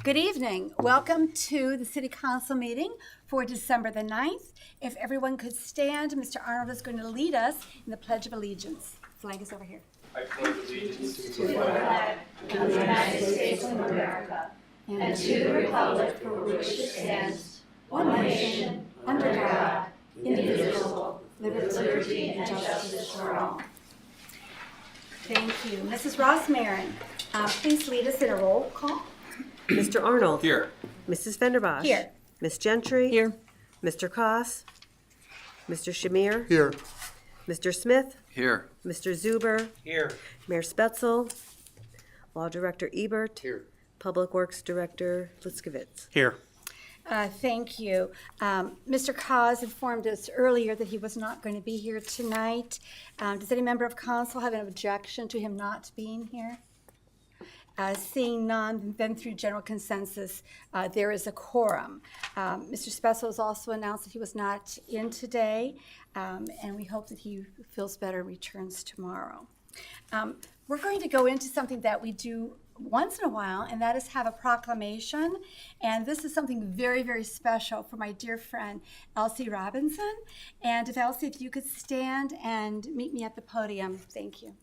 Good evening. Welcome to the City Council meeting for December the 9th. If everyone could stand, Mr. Arnold is going to lead us in the Pledge of Allegiance. Flag is over here. I pledge allegiance to the flag of the United States of America and to the republic for which it stands, one nation, under God, indivisible, with liberty and justice for all. Thank you. Mrs. Ross Marin, please lead us in a roll call. Mr. Arnold. Here. Mrs. Fenderbosh. Here. Ms. Gentry. Here. Mr. Koss. Mr. Shamir. Here. Mr. Smith. Here. Mr. Zuber. Here. Mayor Spetzel. Law Director Ebert. Here. Public Works Director Litzkowitz. Here. Thank you. Mr. Koss informed us earlier that he was not going to be here tonight. Does any member of council have an objection to him not being here? Seeing none, then through general consensus, there is a quorum. Mr. Spetzel has also announced that he was not in today, and we hope that he feels better and returns tomorrow. We're going to go into something that we do once in a while, and that is have a proclamation. And this is something very, very special for my dear friend, Elsie Robinson. And if Elsie, if you could stand and meet me at the podium, thank you.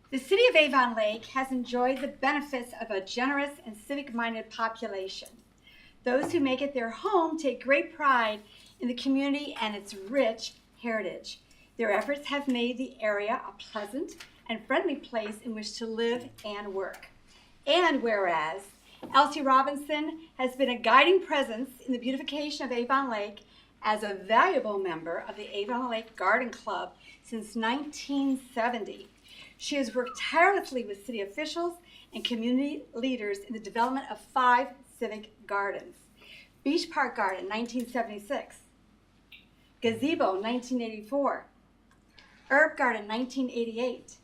The city of Avon Lake has enjoyed the benefits of a generous and civic-minded population. Those who make it their home take great pride in the community and its rich heritage. Their efforts have made the area a pleasant and friendly place in which to live and work. And whereas Elsie Robinson has been a guiding presence in the beautification of Avon Lake as a valuable member of the Avon Lake Garden Club since 1970, she has worked tirelessly with city officials and community leaders in the development of 5 civic gardens. Beach Park Garden, 1976. Gazebo, 1984. Herb Garden, 1988.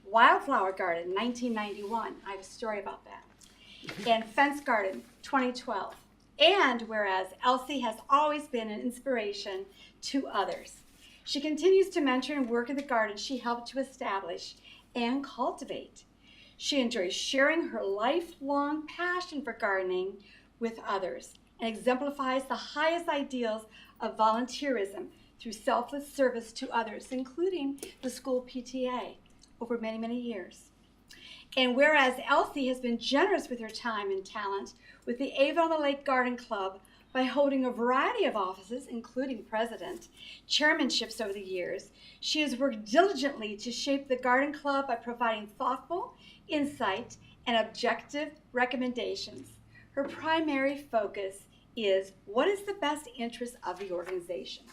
Wildflower Garden, 1991. I have a story about that. And Fence Garden, 2012. And whereas Elsie has always been an inspiration to others, she continues to mentor and work in the garden she helped to establish and cultivate. She enjoys sharing her lifelong passion for gardening with others and exemplifies the highest ideals of volunteerism through selfless service to others, including the school PTA over many, many years. And whereas Elsie has been generous with her time and talent with the Avon Lake Garden Club by holding a variety of offices, including president, chairmanships over the years, she has worked diligently to shape the garden club by providing thoughtful insight and objective recommendations. Her primary focus is what is the best interest of the organization.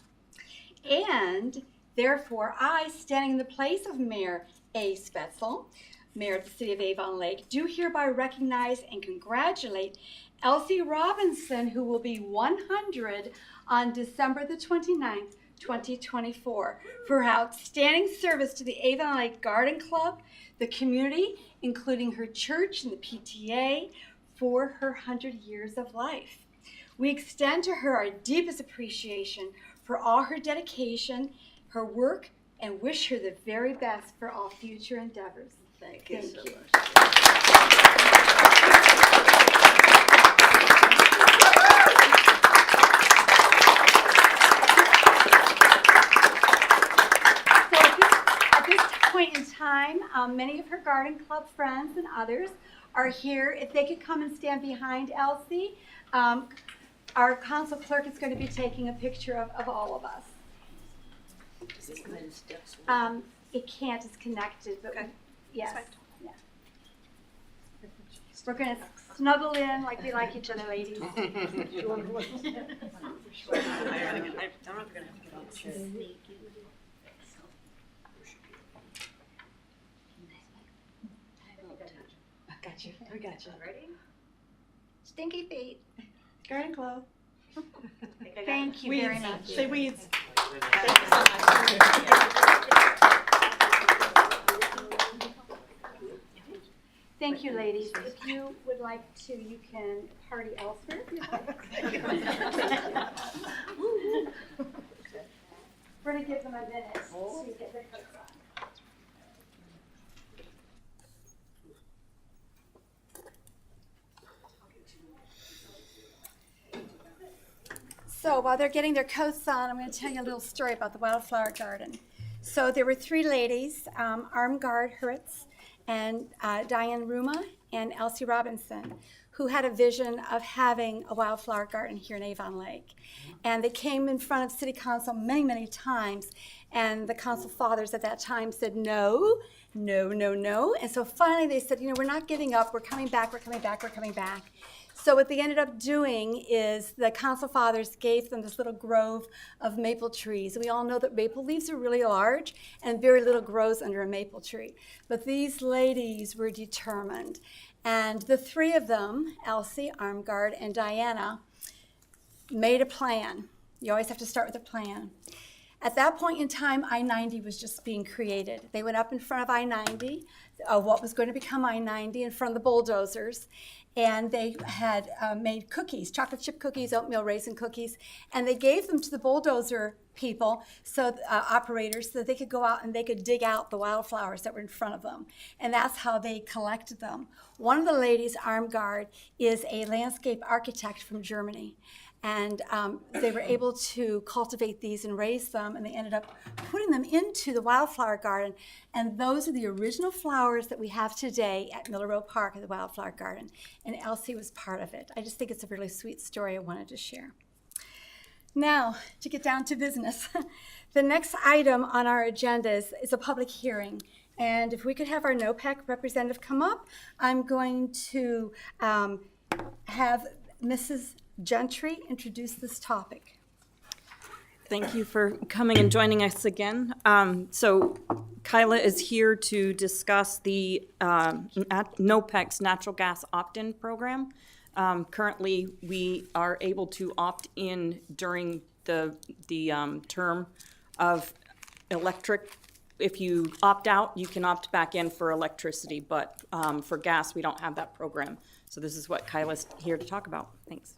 And therefore, I, standing in the place of Mayor A. Spetzel, Mayor of the City of Avon Lake, do hereby recognize and congratulate Elsie Robinson, who will be 100 on December the 29th, 2024, for her outstanding service to the Avon Lake Garden Club, the community, including her church and the PTA, for her 100 years of life. We extend to her our deepest appreciation for all her dedication, her work, and wish her the very best for all future endeavors. Thank you so much. Point in time, many of her garden club friends and others are here. If they could come and stand behind Elsie, our council clerk is going to be taking a picture of all of us. It can't, it's connected, but okay. Yes. Yeah. We're going to snuggle in like we like each other, ladies. I'm not going to have to get on the chair. I got you. Ready? Stinky feet. Garden club. Thank you very much. Say weeds. Thank you so much. Thank you, ladies. If you would like to, you can party elsewhere. If you'd like. We're going to give them a minute to get their coats on. So while they're getting their coats on, I'm going to tell you a little story about the Wildflower Garden. So there were three ladies, Armgard Hurwitz and Diane Ruma and Elsie Robinson, who had a vision of having a wildflower garden here in Avon Lake. And they came in front of City Council many, many times, and the council fathers at that time said, no, no, no, no. And so finally they said, we're not giving up, we're coming back, we're coming back, we're coming back. So what they ended up doing is the council fathers gave them this little grove of maple trees. We all know that maple leaves are really large and very little grows under a maple tree. But these ladies were determined. And the three of them, Elsie, Armgard, and Diana, made a plan. You always have to start with a plan. At that point in time, I-90 was just being created. They went up in front of I-90, what was going to become I-90, in front of the bulldozers, and they had made cookies, chocolate chip cookies, oatmeal raisin cookies, and they gave them to the bulldozer people, operators, so that they could go out and they could dig out the wildflowers that were in front of them. And that's how they collected them. One of the ladies, Armgard, is a landscape architect from Germany. And they were able to cultivate these and raise them, and they ended up putting them into the wildflower garden. And those are the original flowers that we have today at Miller Row Park at the Wildflower Garden. And Elsie was part of it. I just think it's a really sweet story I wanted to share. Now, to get down to business, the next item on our agenda is a public hearing. And if we could have our NOPEC representative come up, I'm going to have Mrs. Gentry introduce this topic. Thank you for coming and joining us again. So Kyla is here to discuss the NOPEC's natural gas opt-in program. Currently, we are able to opt in during the term of electric. If you opt out, you can opt back in for electricity, but for gas, we don't have that program. So this is what Kyla's here to talk about. Thanks.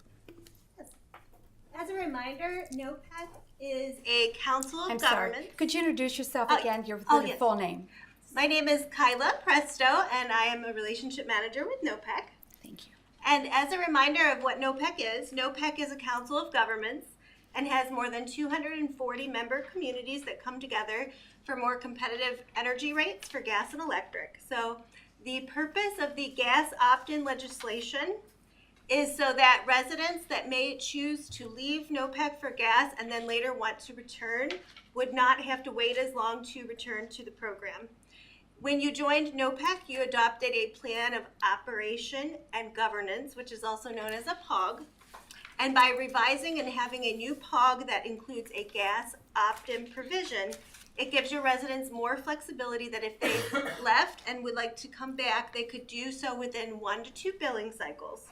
As a reminder, NOPEC is a council of I'm governments. sorry. Could you introduce yourself again, your yes. full name? My name is Kyla Presto, and I am a relationship manager with NOPEC. Thank you. And as a reminder of what NOPEC is a council of governments and has more than 240 member communities that come together for more competitive energy rates for gas and electric. So the purpose of the gas opt-in legislation is so that residents that may choose to leave NOPEC for gas and then later want to return would not have to wait as long to return to the program. When you joined NOPEC, you adopted a plan of operation and governance, which is also known as a POG. And by revising and having a new POG that includes a gas opt-in provision, it gives your residents more flexibility that if they left and would like to come back, they could do so within 1 to 2 billing cycles.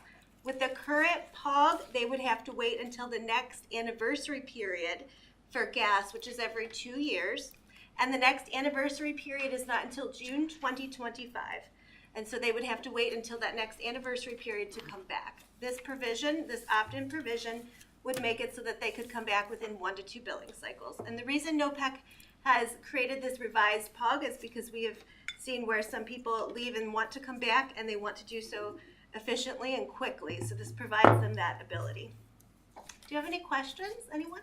With the current POG, they would have to wait until the next anniversary period for gas, which is every 2 years. And the next anniversary period is not until June 2025. And so they would have to wait until that next anniversary period to come back. This provision, this opt-in provision, would make it so that they could come back within 1 to 2 billing cycles. And the reason NOPEC has created this revised POG is because we have seen where some people leave and want to come back, and they want to do so efficiently and quickly. So this provides them that ability. Do you have any questions, anyone?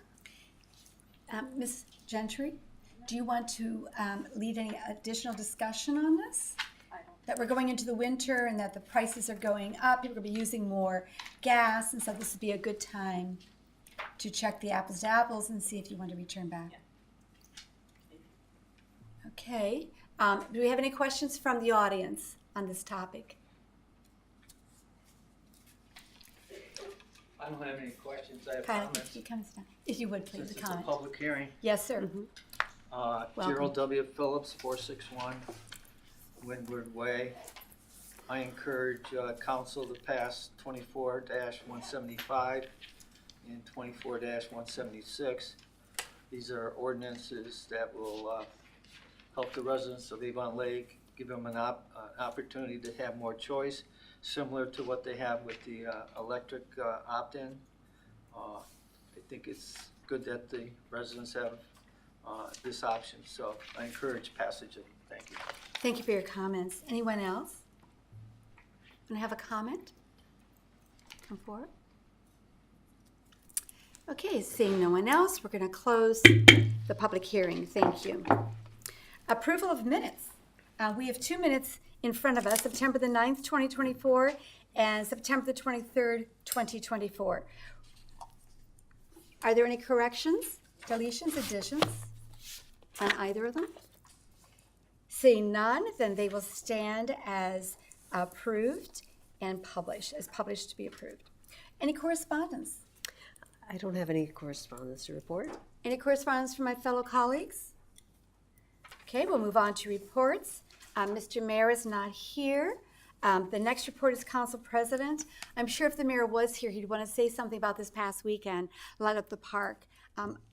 Ms. Gentry, do you want to lead any additional discussion on this? That we're going into the winter and that the prices are going up, people are going to be using more gas, and so this would be a good time to check the apples to apples and see if you want to return back. Okay. Do we have any questions from the audience on this topic? I don't have any questions, I have Kyle, comments. if you would, please, Since a it's a comment. public hearing. Yes, sir. Gerald W. Phillips, 461 Windward Way. I encourage council to pass 24-175 and 24-176. These are ordinances that will help the residents of Avon Lake give them an opportunity to have more choice, similar to what they have with the electric opt-in. I think it's good that the residents have this option, so I encourage passage of it. Thank you. Thank you for your comments. Anyone else? Want to have a comment? Come forward. Okay, seeing no one else, we're going to close the public hearing. Thank you. Approval of minutes. We have 2 minutes in front of us, September the 9th, 2024, and September the 23rd, 2024. Are there any corrections, deletions, additions on either of them? Seeing none, then they will stand as approved and published, as published to be approved. Any correspondence? I don't have any correspondence to report. Any correspondence from my fellow colleagues? Okay, we'll move on to reports. Mr. Mayor is not here. The next report is Council President. I'm sure if the mayor was here, he'd want to say something about this past weekend, Light Up the Park.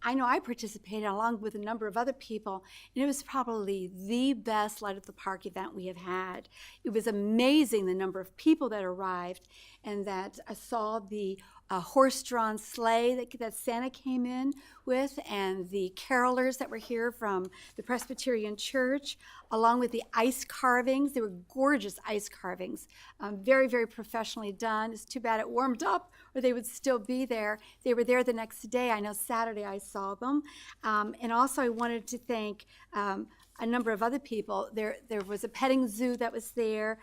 I know I participated along with a number of other people, and it was probably the best Light Up the Park event we have had. It was amazing the number of people that arrived, and that I saw the horse-drawn sleigh that Santa came in with, and the carolers that were here from the Presbyterian Church, along with the ice carvings. They were gorgeous ice carvings, very, very professionally done. It's too bad it warmed up, or they would still be there. They were there the next day. I know Saturday I saw them. And also I wanted to thank a number of other people. There was a petting zoo that was there.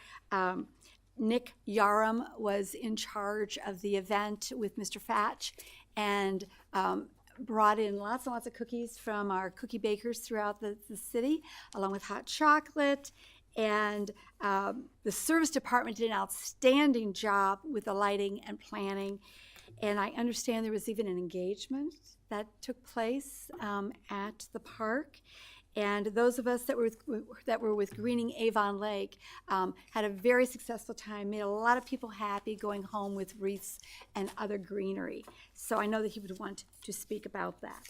Nick Yarum was in charge of the event with Mr. Fatch, and brought in lots and lots of cookies from our cookie bakers throughout the city, along with hot chocolate. And the service department did an outstanding job with the lighting and planning. And I understand there was even an engagement that took place at the park. And those of us that were with Greening Avon Lake had a very successful time, made a lot of people happy going home with wreaths and other greenery. So I know that he would want to speak about that.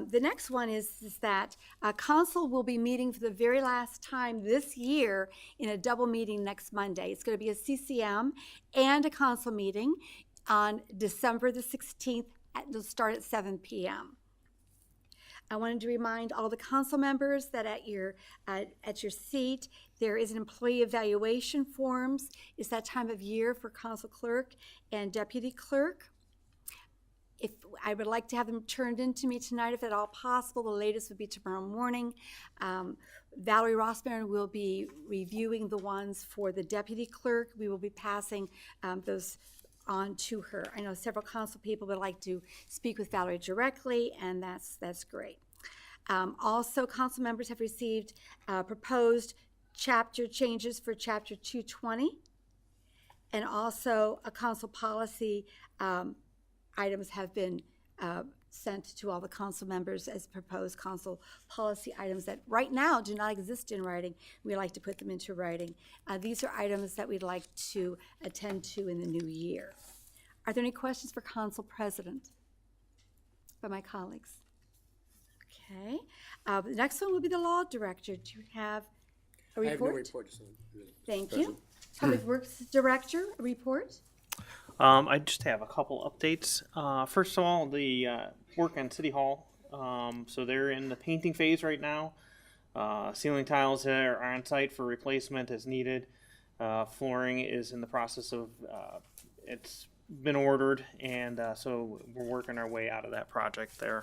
The next one is that council will be meeting for the very last time this year in a double meeting next Monday. It's going to be a CCM and a council meeting on December the 16th. It'll start at 7 p.m. I wanted to remind all the council members that at your seat there is an employee evaluation forms. It's that time of year for council clerk and deputy clerk. If I would like to have them turned in to me tonight, if at all possible. The latest would be tomorrow morning. Valerie Rossmarin will be reviewing the ones for the deputy clerk. We will be passing those on to her. I know several council people would like to speak with Valerie directly, and that's great. Also, council members have received proposed chapter changes for chapter 220, and also a council policy items have been sent to all the council members as proposed council policy items that right now do not exist in writing. We like to put them into writing. These are items that we'd like to attend to in the new year. Are there any questions for Council President by my colleagues? Okay. The next one will be the Law Director. Do you have a report? I have no report. Thank you. Public Works Director, a report? I just have a couple updates. First of all, the work on City Hall. So they're in the painting phase right now. Ceiling tiles are on site for replacement as needed. Flooring is in the process of, it's been ordered, and so we're working our way out of that project there.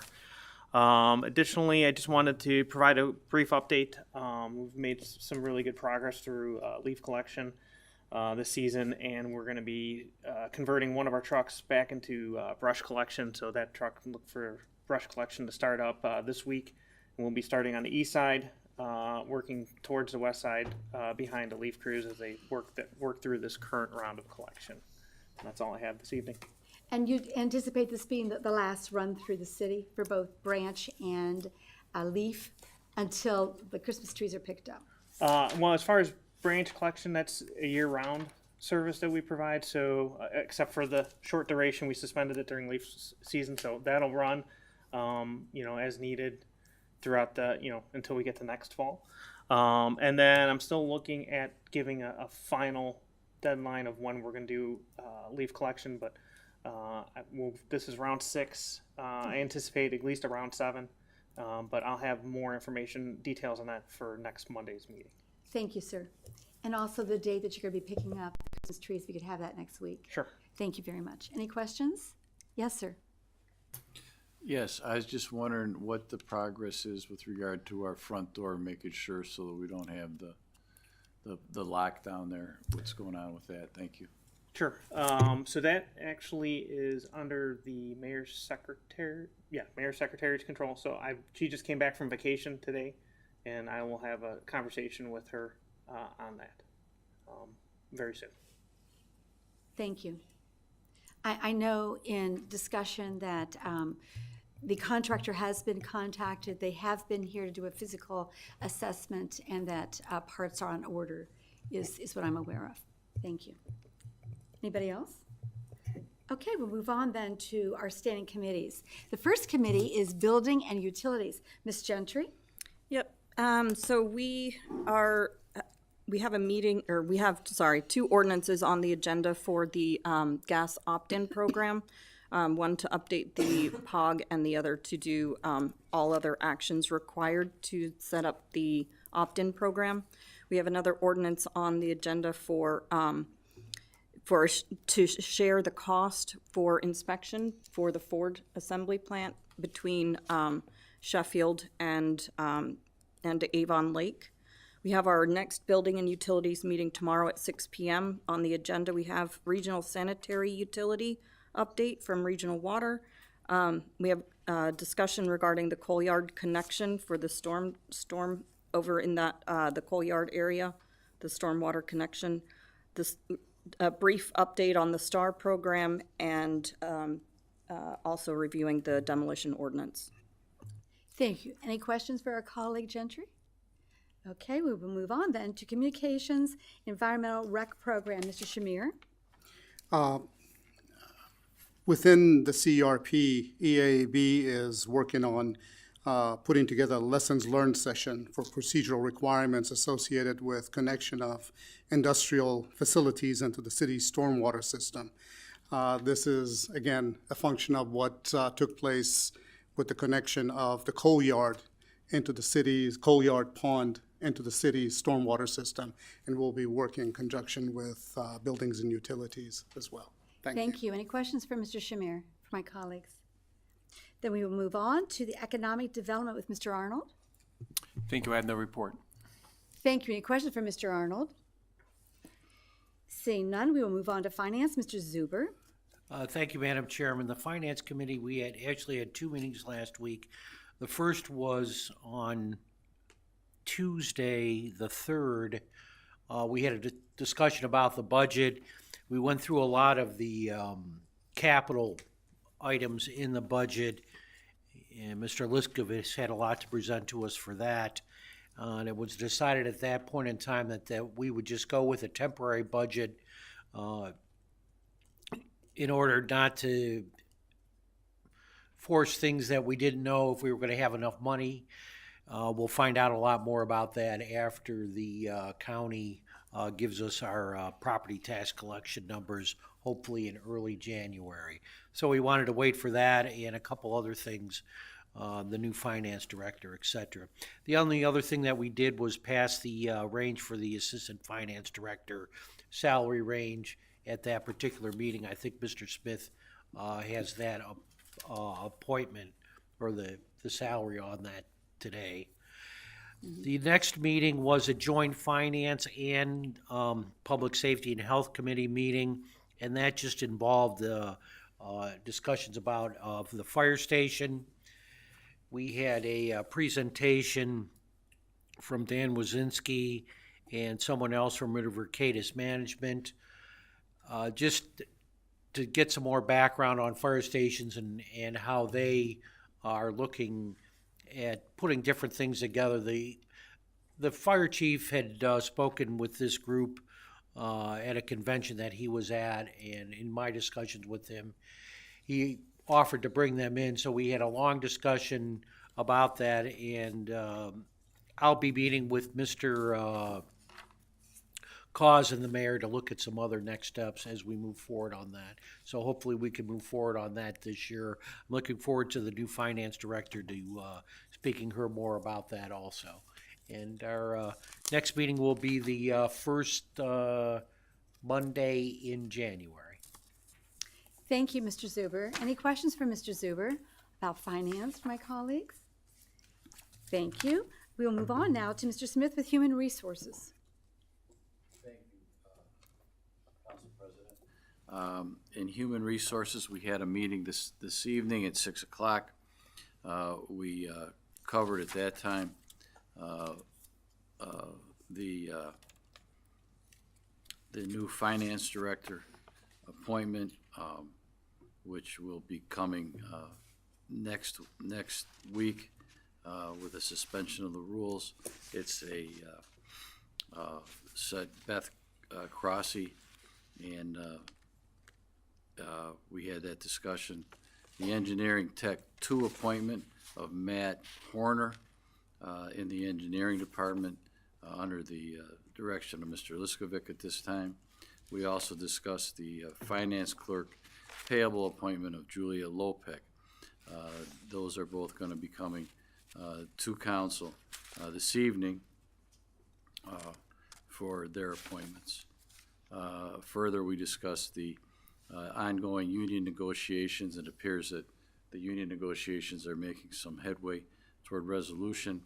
Additionally, I just wanted to provide a brief update. We've made some really good progress through leaf collection this season, and we're going to be converting one of our trucks back into brush collection. So that truck, look for brush collection to start up this week. And we'll be starting on the east side, working towards the west side behind the leaf crews as they work through this current round of collection. And that's all I have this evening. And you anticipate this being the last run through the city for both branch and leaf until the Christmas trees are picked up? Well, as far as branch collection, that's a year-round service that we provide. So, except for the short duration, we suspended it during leaf season, so that'll run, as needed. throughout the, until we get to next fall. And then I'm still looking at giving a final deadline of when we're going to do leaf collection, but this is round 6. I anticipate at least around 7, but I'll have more information, details on that for next Monday's meeting. Thank you, sir. And also the date that you're going to be picking up the Christmas trees, we could have that next week. Sure. Thank you very much. Any questions? Yes, sir. Yes, I was just wondering what the progress is with regard to our front door, making sure so that we don't have the lockdown there. What's going on with that? Thank you. Sure. So that actually is under the mayor's secretary. Yeah, mayor's secretary's control. So she just came back from vacation today, and I will have a conversation with her on that very soon. Thank you. I know in discussion that the contractor has been contacted. They have been here to do a physical assessment, and that parts are on order is what I'm aware of. Thank you. Anybody else? Okay, we'll move on then to our standing committees. The first committee is Building and Utilities. Ms. Gentry? Yep. So we have a meeting, or we have, 2 ordinances on the agenda for the gas opt-in program. One to update the POG and the other to do all other actions required to set up the opt-in program. We have another ordinance on the agenda to share the cost for inspection for the Ford assembly plant between Sheffield and Avon Lake. We have our next Building and Utilities meeting tomorrow at 6 p.m. On the agenda, we have Regional Sanitary Utility update from Regional Water. We have discussion regarding the coal yard connection for the storm over in that the coal yard area, the stormwater connection. A brief update on the STAR program, and also reviewing the demolition ordinance. Thank you. Any questions for our colleague Gentry? Okay, we will move on then to Communications Environmental Rec Program. Mr. Shamir? Within the CRP, EAB is working on putting together a lessons learned session for procedural requirements associated with connection of industrial facilities into the city's stormwater system. This is, again, a function of what took place with the connection of the coal yard into the city's coal yard pond into the city's stormwater system, and we'll be working in conjunction with buildings and utilities as well. Thank you. Any questions for Mr. Shamir, for my colleagues? Then we will move on to the Economic Development with Mr. Arnold. Thank you. I have no report. Thank you. Any questions for Mr. Arnold? Seeing none, we will move on to Finance. Mr. Zuber. Thank you, Madam Chairman. The Finance Committee, we actually had 2 meetings last week. The first was on Tuesday, the 3rd. We had a discussion about the budget. We went through a lot of the capital items in the budget, and Mr. Liskovich had a lot to present to us for that. And it was decided at that point in time that we would just go with a temporary budget in order not to force things that we didn't know if we were going to have enough money. We'll find out a lot more about that after the county gives us our property tax collection numbers, hopefully in early January. So we wanted to wait for that and a couple other things, the new finance director, et cetera. The only other thing that we did was pass the range for the assistant finance director salary range at that particular meeting. I think Mr. Smith has that appointment or the salary on that today. The next meeting was a joint finance and public safety and health committee meeting, and that just involved the discussions about the fire station. We had a presentation from Dan Wazinski and someone else from River Cadis Management, just to get some more background on fire stations and how they are looking at putting different things together. The fire chief had spoken with this group at a convention that he was at, and in my discussions with him, he offered to bring them in. So we had a long discussion about that, and I'll be meeting with Mr. Cause and the mayor to look at some other next steps as we move forward on that. So hopefully we can move forward on that this year. I'm looking forward to the new finance director to speaking her more about that also. And our next meeting will be the first Monday in January. Thank you, Mr. Zuber. Any questions for Mr. Zuber about finance, my colleagues? Thank you. We will move on now to Mr. Smith with Human Resources. In Human Resources, we had a meeting this evening at 6 o'clock. We covered at that time the new finance director appointment, which will be coming next week with a suspension of the rules. It's said Beth Crossy, and we had that discussion. The Engineering Tech 2 appointment of Matt Horner in the Engineering Department under the direction of Mr. Liskovic at this time. We also discussed the Finance Clerk Payable appointment of Julia Lopek. Those are both going to be coming to council this evening for their appointments. Further, we discussed the ongoing union negotiations. It appears that the union negotiations are making some headway toward resolution,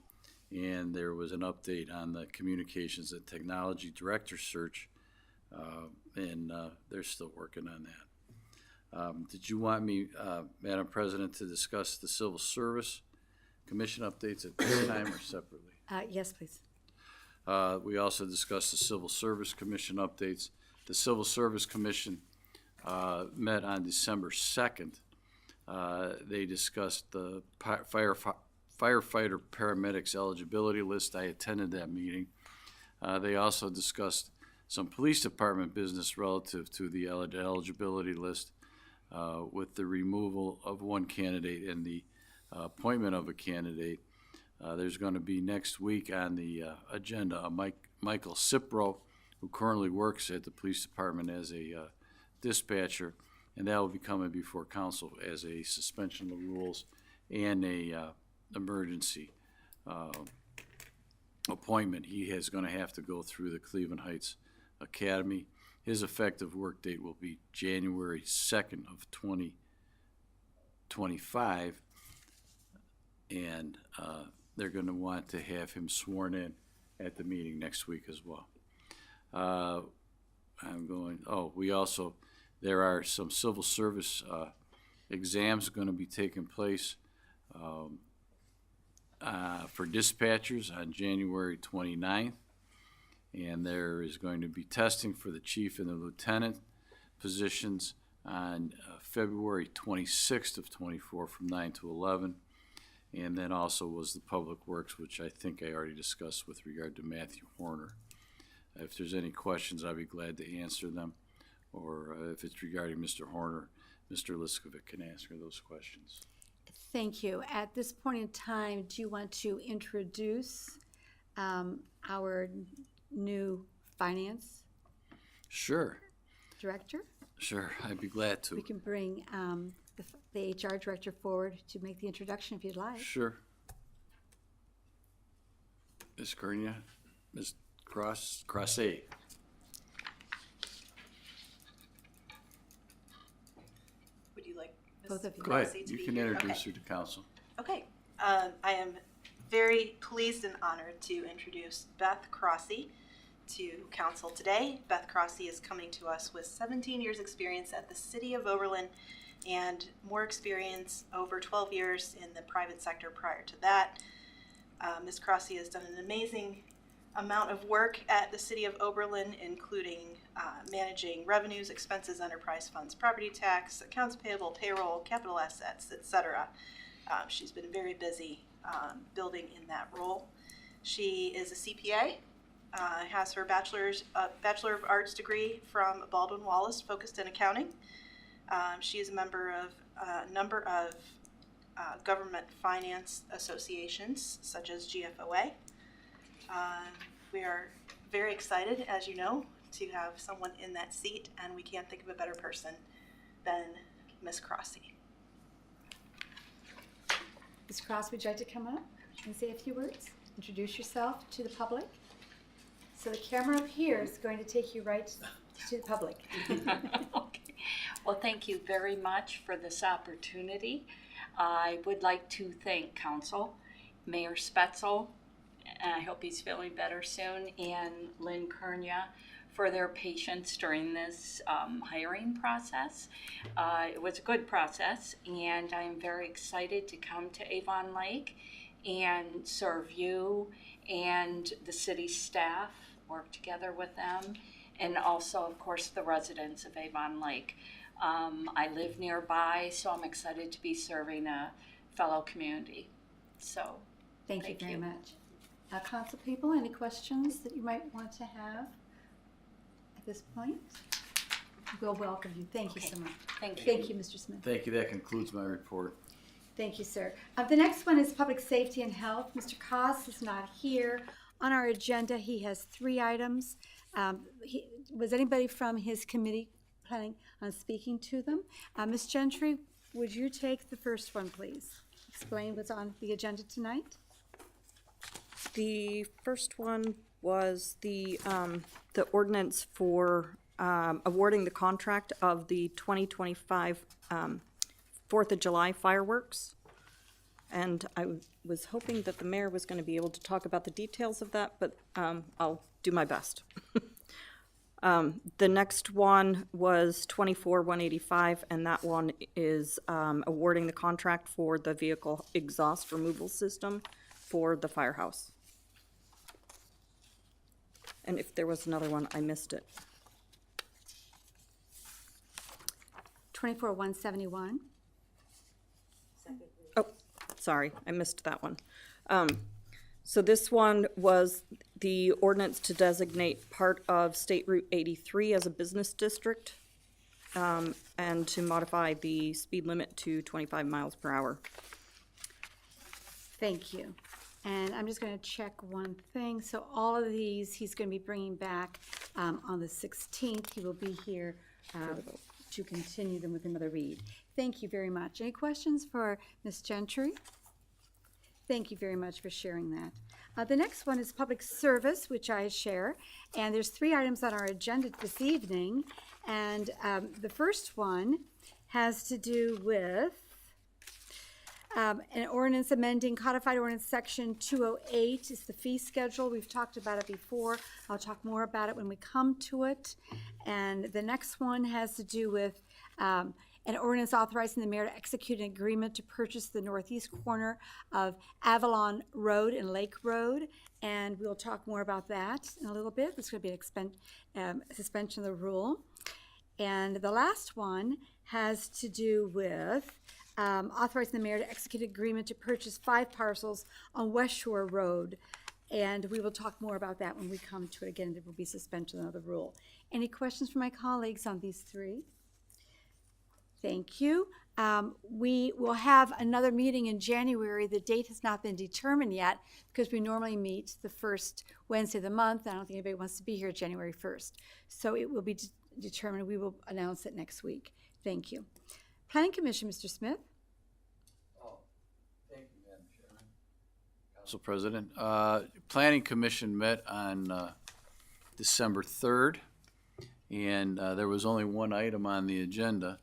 and there was an update on the Communications and Technology Director search, and they're still working on that. Did you want me, Madam President, to discuss the Civil Service Commission updates at this time or separately? Yes, please. We also discussed the Civil Service Commission updates. The Civil Service Commission met on December 2nd. They discussed the firefighter paramedics eligibility list. I attended that meeting. They also discussed some police department business relative to the eligibility list with the removal of one candidate and the appointment of a candidate. There's going to be next week on the agenda Michael Cipro, who currently works at the police department as a dispatcher, and that will be coming before council as a suspension of the rules and a emergency appointment. He is going to have to go through the Cleveland Heights Academy. His effective work date will be January 2nd of 2025, and they're going to want to have him sworn in at the meeting next week as well. There are some civil service exams going to be taking place for dispatchers on January 29th, and there is going to be testing for the chief and the lieutenant positions on February 26th of 24 from 9 to 11. And then also was the Public Works, which I think I already discussed with regard to Matthew Horner. If there's any questions, I'd be glad to answer them. Or if it's regarding Mr. Horner, Mr. Liskovic can answer those questions. Thank you. At this point in time, do you want to introduce our new finance Sure. director? Sure, I'd be glad to. We can bring the HR director forward to make the introduction if you'd like. Sure. Ms. Kernia, Ms. Crossy. Would you like Both of you. Go ahead, Crossy to you be can here? introduce her to council. Okay. I am very pleased and honored to introduce Beth Crossy to council today. Beth Crossy is coming to us with 17 years experience at the City of Oberlin and more experience, over 12 years in the private sector prior to that. Ms. Crossy has done an amazing amount of work at the City of Oberlin, including managing revenues, expenses, enterprise funds, property tax, accounts payable, payroll, capital assets, etc. She's been very busy building in that role. She is a CPA, has her Bachelor of Arts degree from Baldwin Wallace, focused in accounting. She is a member of a number of government finance associations such as GFOA. We are very excited, as you know, to have someone in that seat, and we can't think of a better person than Ms. Crossy. Ms. Cross, would you like to come up and say a few words? Introduce yourself to the public. So the camera up here is going to take you right to the public. Okay. Well, thank you very much for this opportunity. I would like to thank Council, Mayor Spetzel, and I hope he's feeling better soon, and Lynn Kernia for their patience during this hiring process. It was a good process, and I am very excited to come to Avon Lake and serve you and the city staff, work together with them, and also, of course, the residents of Avon Lake. I live nearby, so I'm excited to be serving a fellow community. So, Thank you very much. Council people, any questions that you might want to have at this point? We'll welcome you. Thank you so much. Thank you. Thank you, Mr. Smith. Thank you. That concludes my report. Thank you, sir. The next one is public safety and health. Mr. Koss is not here. On our agenda, he has 3 items. Was anybody from his committee planning on speaking to them? Ms. Gentry, would you take the first one, please? Explain what's on the agenda tonight. The first one was the ordinance for awarding the contract of the 2025 4th of July fireworks. And I was hoping that the mayor was going to be able to talk about the details of that, but I'll do my best. The next one was 24-185, and that one is awarding the contract for the vehicle exhaust removal system for the firehouse. And if there was another one, I missed it. 24-171. Oh, sorry, I missed that one. So this one was the ordinance to designate part of State Route 83 as a business district, and to modify the speed limit to 25 miles per hour. Thank you. And I'm just going to check one thing. So all of these, he's going to be bringing back on the 16th. He will be here to continue them with another read. Thank you very much. Any questions for Ms. Gentry? Thank you very much for sharing that. The next one is public service, which I share. And there's 3 items on our agenda this evening. And the first one has to do with an ordinance amending codified ordinance section 208. It's the fee schedule. We've talked about it before. I'll talk more about it when we come to it. And the next one has to do with an ordinance authorizing the mayor to execute an agreement to purchase the northeast corner of Avalon Road and Lake Road. And we'll talk more about that in a little bit. This is going to be a suspension of the rule. And the last one has to do with authorizing the mayor to execute an agreement to purchase 5 parcels on West Shore Road. And we will talk more about that when we come to it again. There will be suspension of the rule. Any questions from my colleagues on these 3? Thank you. We will have another meeting in January. The date has not been determined yet because we normally meet the first Wednesday of the month. I don't think anybody wants to be here January 1st. So it will be determined. We will announce it next week. Thank you. Planning Commission, Mr. Smith. Thank you, Madam Chairman. Council President, Planning Commission met on December 3rd, and there was only one item on the agenda,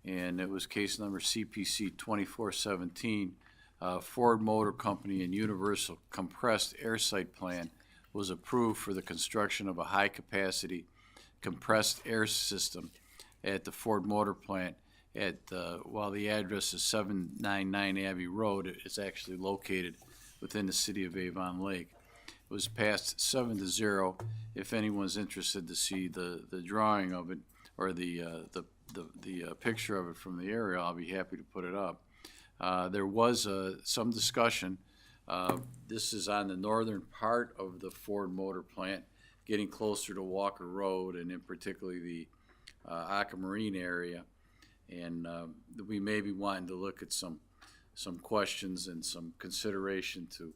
and it was case number CPC 2417. Ford Motor Company and Universal Compressed Air Site Plan was approved for the construction of a high-capacity compressed air system at the Ford Motor Plant at, while the address is 799 Abbey Road, it's actually located within the city of Avon Lake. It was passed 7-0. If anyone's interested to see the drawing of it or the picture of it from the area, I'll be happy to put it up. There was some discussion. This is on the northern part of the Ford Motor Plant, getting closer to Walker Road, and in particularly the Aquamarine area. And we may be wanting to look at some some questions and some consideration to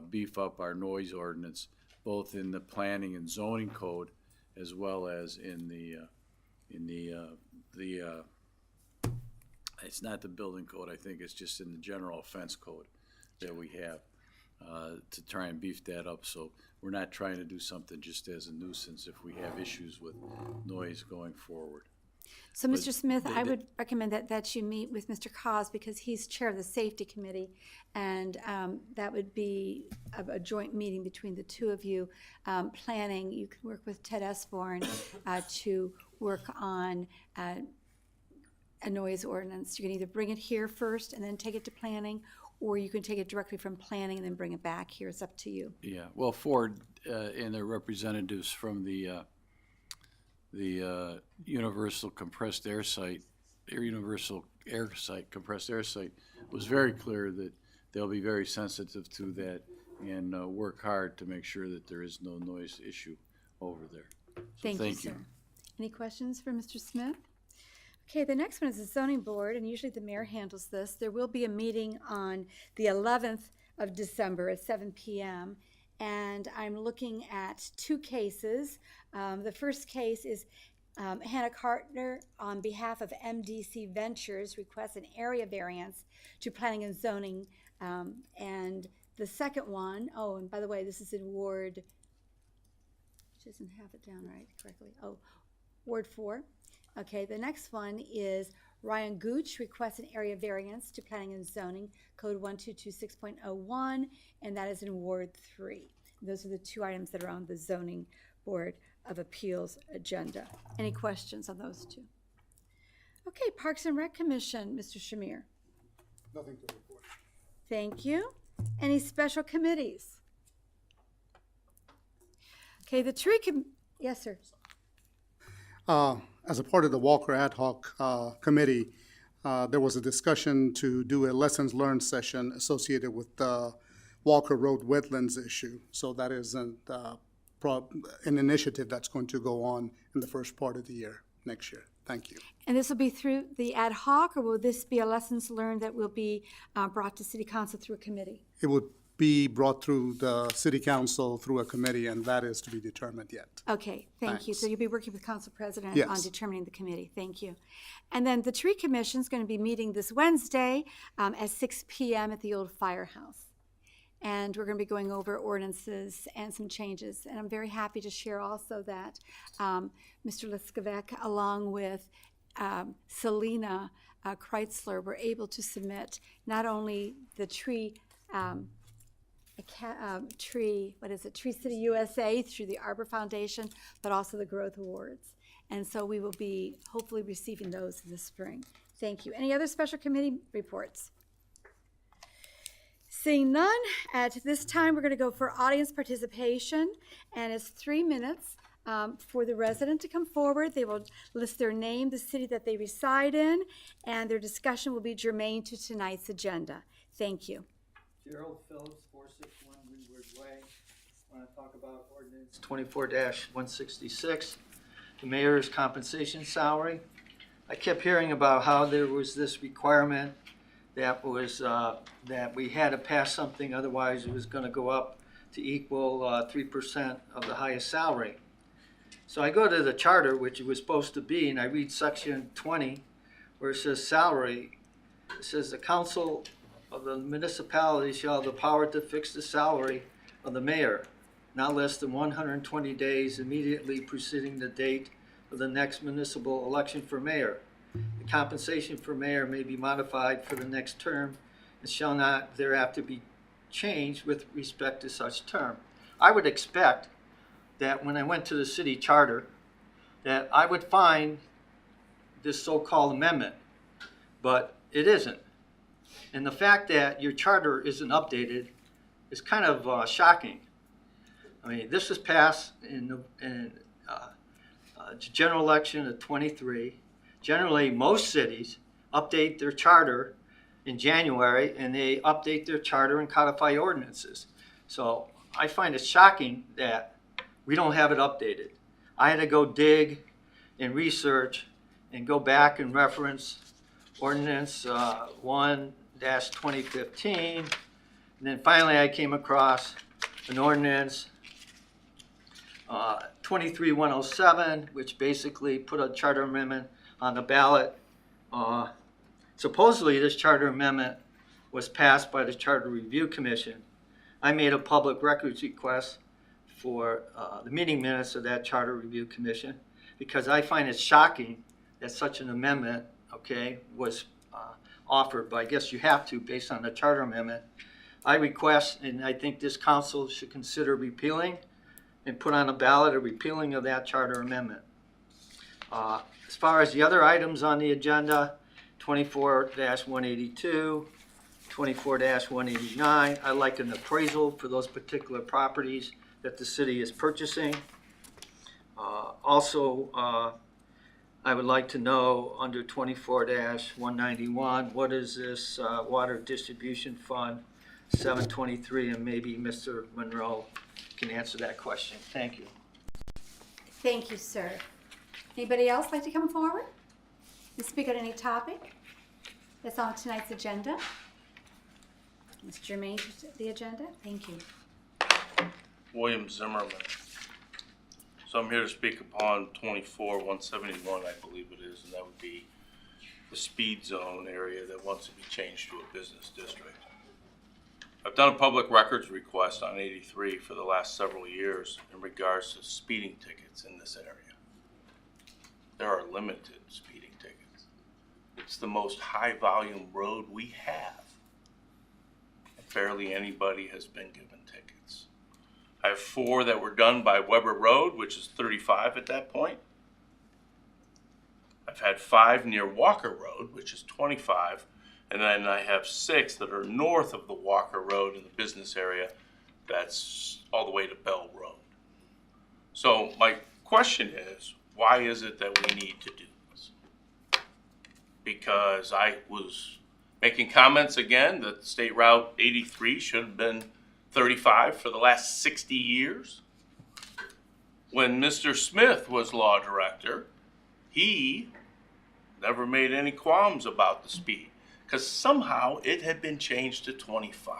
beef up our noise ordinance, both in the planning and zoning code as well as in the it's not the building code, I think it's just in the general offense code that we have, to try and beef that up. So we're not trying to do something just as a nuisance if we have issues with noise going forward. So, But Mr. Smith, I the- would recommend that you meet with Mr. Cos because he's chair of the safety committee, and that would be a joint meeting between the two of you. Planning, you can work with Ted Esborn to work on a noise ordinance. You can either bring it here first and then take it to planning, or you can take it directly from planning and then bring it back here. It's up to you. Yeah, well, Ford and their representatives from the Universal Compressed Air Site, Universal Air Site, Compressed Air Site, was very clear that they'll be very sensitive to that and work hard to make sure that there is no noise issue over there. So Thank you, sir. Any questions for Mr. Smith? Okay, the next one is the zoning board, and usually the mayor handles this. There will be a meeting on the 11th of December at 7 p.m., and I'm looking at two cases. The first case is Hannah Carter, on behalf of MDC Ventures, requests an area variance to planning and zoning. And the second one, oh, and by the way, this is in Ward, she doesn't have it down right correctly. Oh, Ward 4. Okay, the next one is Ryan Gooch requests an area variance to planning and zoning, code 1226.01, and that is in Ward 3. Those are the two items that are on the zoning board of appeals agenda. Any questions on those two? Okay, Parks and Rec Commission, Mr. Shamir. Nothing to report. Thank you. Any special committees? Okay, the yes, sir. As a part of the Walker Ad Hoc Committee, there was a discussion to do a lessons learned session associated with the Walker Road wetlands issue. So that is an initiative that's going to go on in the first part of the year, next year. Thank you. And this will be through the ad hoc, or will this be a lessons learned that will be brought to City Council through a committee? It would be brought through the City Council through a committee, and that is to be determined yet. Okay, thank you. Thanks. So you'll be working with Council President Yes. on determining the committee. Thank you. And then the Tree Commission is going to be meeting this Wednesday at 6 p.m. at the old firehouse. And we're going to be going over ordinances and some changes. And I'm very happy to share also that Mr. Liskovec, along with Selena Kreitzler, were able to submit not only the Tree City USA through the Arbor Foundation, but also the Growth Awards. And so we will be hopefully receiving those in the spring. Thank you. Any other special committee reports? Seeing none, at this time, we're going to go for audience participation, and it's 3 minutes for the resident to come forward. They will list their name, the city that they reside in, and their discussion will be germane to tonight's agenda. Thank you. Gerald Phillips, 461 Greenwood Way. I want to talk about ordinance 24-166, the mayor's compensation salary. I kept hearing about how there was this requirement that was that we had to pass something, otherwise it was going to go up to equal 3% of the highest salary. So I go to the charter, which it was supposed to be, and I read section 20, where it says salary. It says the council of the municipality shall have the power to fix the salary of the mayor, not less than 120 days immediately preceding the date of the next municipal election for mayor. The compensation for mayor may be modified for the next term and shall not thereafter be changed with respect to such term. I would expect that when I went to the city charter, that I would find this so-called amendment, but it isn't. And the fact that your charter isn't updated is kind of shocking. I mean, this was passed in general election of 23. Generally, most cities update their charter in January, and they update their charter and codify ordinances. So I find it shocking that we don't have it updated. I had to go dig and research and go back and reference ordinance 1 2015. And then finally, I came across an ordinance, 23107, which basically put a charter amendment on the ballot. Supposedly, this charter amendment was passed by the Charter Review Commission. I made a public records request for the meeting minutes of that Charter Review Commission because I find it shocking that such an amendment, okay, was offered, but I guess you have to based on the charter amendment. I request, and I think this council should consider repealing and put on the ballot a repealing of that charter amendment. As far as the other items on the agenda, 24-182, 24-189, I'd like an appraisal for those particular properties that the city is purchasing. Also, I would like to know under 24-191, what is this Water Distribution Fund 723, and maybe Mr. Monroe can answer that question. Thank you. Thank you, sir. Anybody else like to come forward and speak on any topic that's on tonight's agenda? Mr. Germain, the agenda. Thank you. William Zimmerman. So I'm here to speak upon 24-171, I believe it is, and that would be the speed zone area that wants to be changed to a business district. I've done a public records request on 83 for the last several years in regards to speeding tickets in this area. There are limited speeding tickets. It's the most high volume road we have. Barely anybody has been given tickets. I have 4 that were done by Weber Road, which is 35 at that point. I've had 5 near Walker Road, which is 25. And then I have 6 that are north of the Walker Road in the business area. That's all the way to Bell Road. So my question is, why is it that we need to do this? Because I was making comments again that State Route 83 should have been 35 for the last 60 years. When Mr. Smith was law director, he never made any qualms about the speed because somehow it had been changed to 25.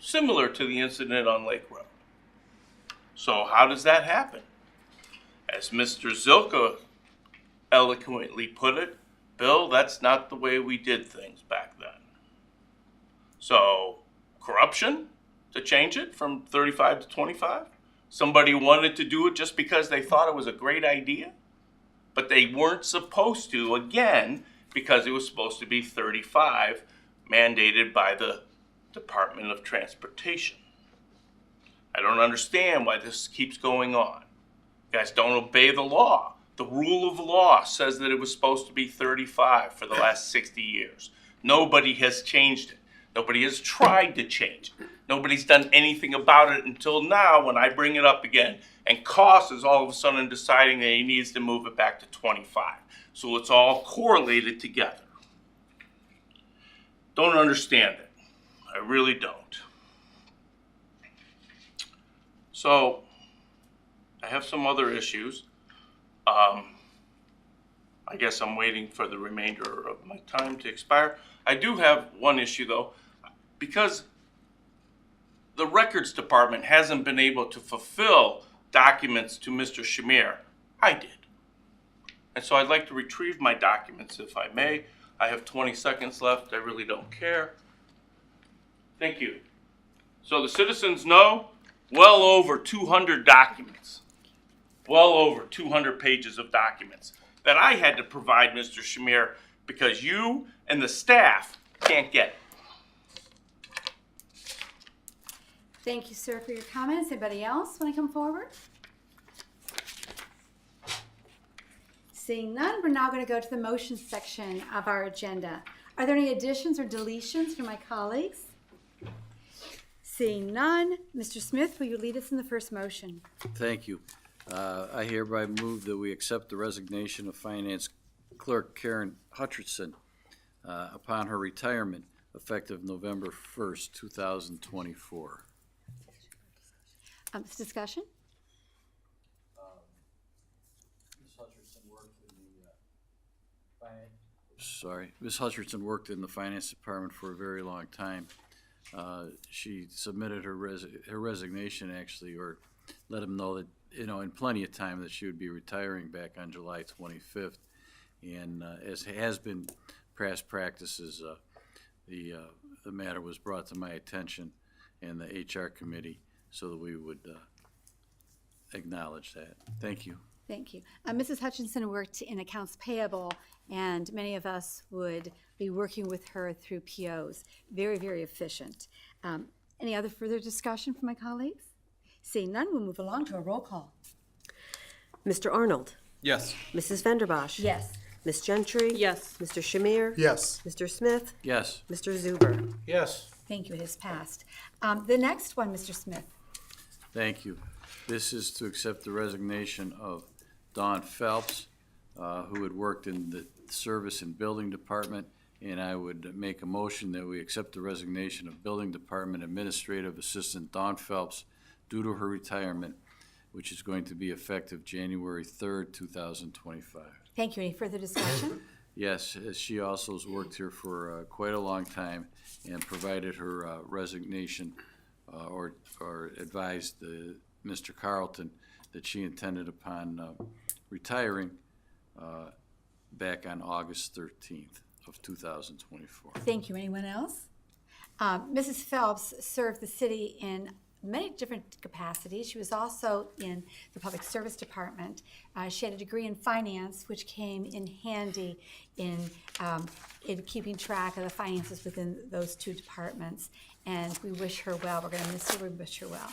Similar to the incident on Lake Road. So how does that happen? As Mr. Zilka eloquently put it, Bill, that's not the way we did things back then. So, corruption to change it from 35 to 25? Somebody wanted to do it just because they thought it was a great idea? But they weren't supposed to, again, because it was supposed to be 35, mandated by the Department of Transportation. I don't understand why this keeps going on. You guys don't obey the law. The rule of law says that it was supposed to be 35 for the last 60 years. Nobody has changed it. Nobody has tried to change it. Nobody's done anything about it until now when I bring it up again. And COS is all of a sudden deciding that he needs to move it back to 25. So it's all correlated together. Don't understand it. I really don't. So I have some other issues. I guess I'm waiting for the remainder of my time to expire. I do have one issue though, because the records department hasn't been able to fulfill documents to Mr. Shamir. I did. And so I'd like to retrieve my documents if I may. I have 20 seconds left. I really don't care. Thank you. So the citizens know well over 200 documents. Well over 200 pages of documents that I had to provide Mr. Shamir because you and the staff can't get it. Thank you, sir, for your comments. Anybody else want to come forward? Seeing none, we're now going to go to the motion section of our agenda. Are there any additions or deletions from my colleagues? Seeing none, Mr. Smith, will you lead us in the first motion? Thank you. I hereby move that we accept the resignation of Finance Clerk Karen Hutchinson upon her retirement effective November 1st, 2024. Discussion? Ms. Hutchinson worked in the finance Ms. Hutcherson worked in the finance department for a very long time. She submitted her resignation, actually, or let him know that, in plenty of time, that she would be retiring back on July 25th. And as has been past practices, the matter was brought to my attention and the HR committee so that we would acknowledge that. Thank you. Thank you. Mrs. Hutchinson worked in accounts payable, and many of us would be working with her through POs. Very, very efficient. Any other further discussion from my colleagues? Seeing none, we'll move along to a roll call. Mr. Arnold. Yes. Mrs. Vanderbosch. Yes. Ms. Gentry. Yes. Mr. Shamir. Yes. Mr. Smith. Yes. Mr. Zuber. Yes. Thank you, it has passed. The next one, Mr. Smith. Thank you. This is to accept the resignation of Dawn Phelps, who had worked in the service and building department, and I would make a motion that we accept the resignation of Building Department Administrative Assistant Dawn Phelps due to her retirement, which is going to be effective January 3rd, 2025. Thank you. Any further discussion? Yes, as she also has worked here for quite a long time and provided her resignation or advised Mr. Carlton that she intended upon retiring back on August 13th of 2024. Thank you. Anyone else? Mrs. Phelps served the city in many different capacities. She was also in the Public Service Department. She had a degree in finance, which came in handy in keeping track of the finances within those two departments. And we wish her well. We're going to miss her. We wish her well.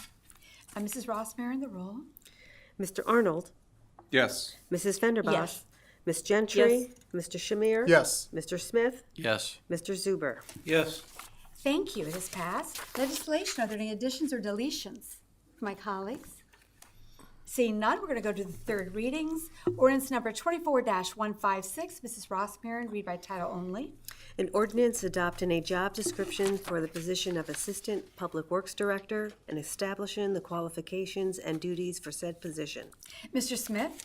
Mrs. Rossmarin, the roll. Mr. Arnold. Yes. Mrs. Vanderbosch. Yes. Ms. Gentry. Yes. Mr. Shamir. Yes. Mr. Smith. Yes. Mr. Zuber. Yes. Thank you. It has passed. Legislation. Are there any additions or deletions from my colleagues? Seeing none, we're going to go to the third readings. Ordinance number 24-156. Mrs. Rossmarin, read by title only. An ordinance adopting a job description for the position of Assistant Public Works Director and establishing the qualifications and duties for said position. Mr. Smith?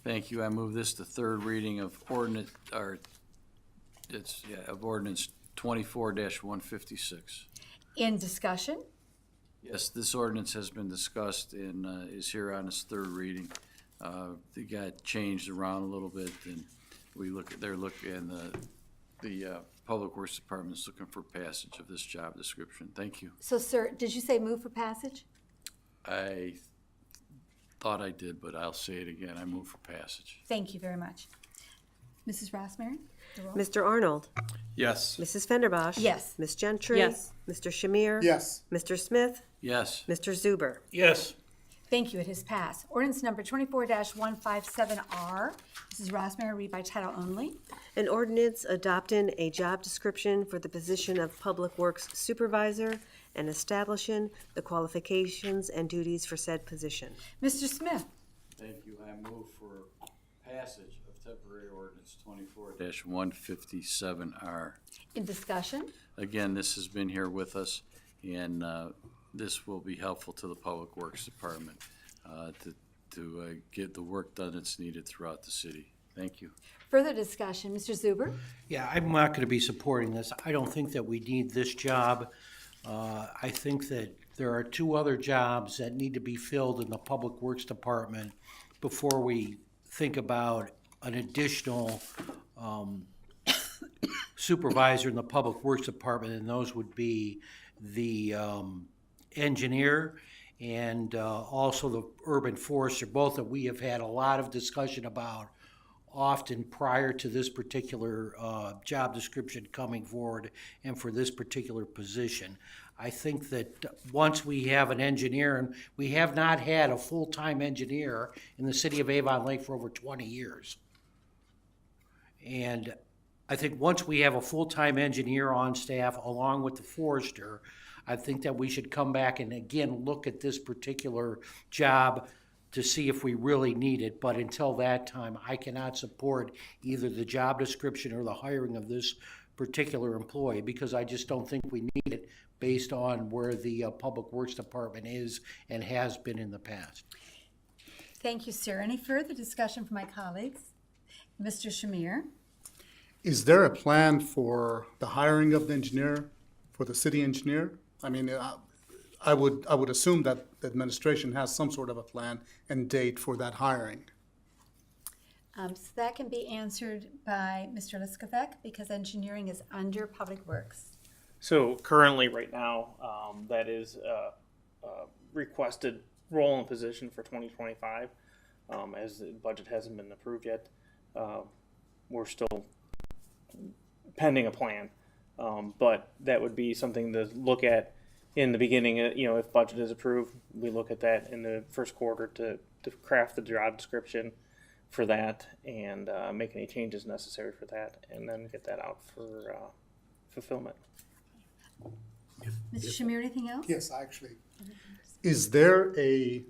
Thank you. I move this to third reading of ordinance 24-156. In discussion? Yes, this ordinance has been discussed and is here on its third reading. It got changed around a little bit, and the Public Works Department is looking for passage of this job description. Thank you. So, sir, did you say move for passage? I thought I did, but I'll say it again. I move for passage. Thank you very much. Mrs. Rossmarin, the roll. Mr. Arnold. Yes. Mrs. Vanderbosch. Yes. Ms. Gentry. Yes. Mr. Shamir. Yes. Mr. Smith. Yes. Mr. Zuber. Yes. Thank you. It has passed. Ordinance number 24-157R. Mrs. Rossmarin, read by title only. An ordinance adopting a job description for the position of Public Works Supervisor and establishing the qualifications and duties for said position. Mr. Smith? Thank you. I move for passage of temporary ordinance 24-157R. In discussion? Again, this has been here with us, and this will be helpful to the Public Works Department to get the work done that's needed throughout the city. Thank you. Further discussion, Mr. Zuber? Yeah, I'm not going to be supporting this. I don't think that we need this job. I think that there are two other jobs that need to be filled in the Public Works Department before we think about an additional supervisor in the Public Works Department, and those would be the engineer and also the urban forester, both that we have had a lot of discussion about often prior to this particular job description coming forward and for this particular position. I think that once we have an engineer, and we have not had a full-time engineer in the city of Avon Lake for over 20 years. And I think once we have a full-time engineer on staff along with the forester, I think that we should come back and again look at this particular job to see if we really need it. But until that time, I cannot support either the job description or the hiring of this particular employee, because I just don't think we need it based on where the Public Works Department is and has been in the past. Thank you, sir. Any further discussion from my colleagues? Mr. Shamir? Is there a plan for the hiring of the engineer, for the city engineer? I mean, I would assume that the administration has some sort of a plan and date for that hiring. So that can be answered by Mr. Liskovec because engineering is under Public Works. So currently, right now, that is a requested role and position for 2025. As the budget hasn't been approved yet, we're still pending a plan. But that would be something to look at in the beginning. If budget is approved, we look at that in the first quarter to craft the job description for that and make any changes necessary for that, and then get that out for fulfillment. Mr. Shamir, anything else? Yes, actually. Is there a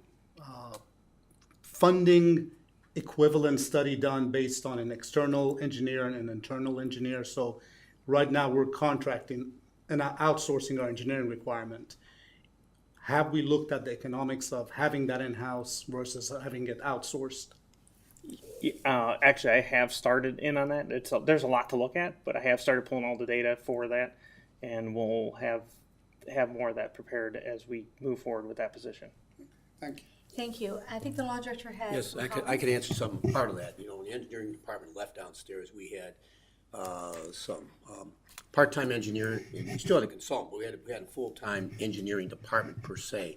funding equivalent study done based on an external engineer and an internal engineer? So right now we're contracting and outsourcing our engineering requirement. Have we looked at the economics of having that in-house versus having it outsourced? Actually, I have started in on that. There's a lot to look at, but I have started pulling all the data for that, and we'll have more of that prepared as we move forward with that position. Thank you. Thank you. I think the law director has. Yes, I could answer some part of that. When the engineering department left downstairs, we had some part-time engineering, and we still had a consultant, but we had a full-time engineering department per se.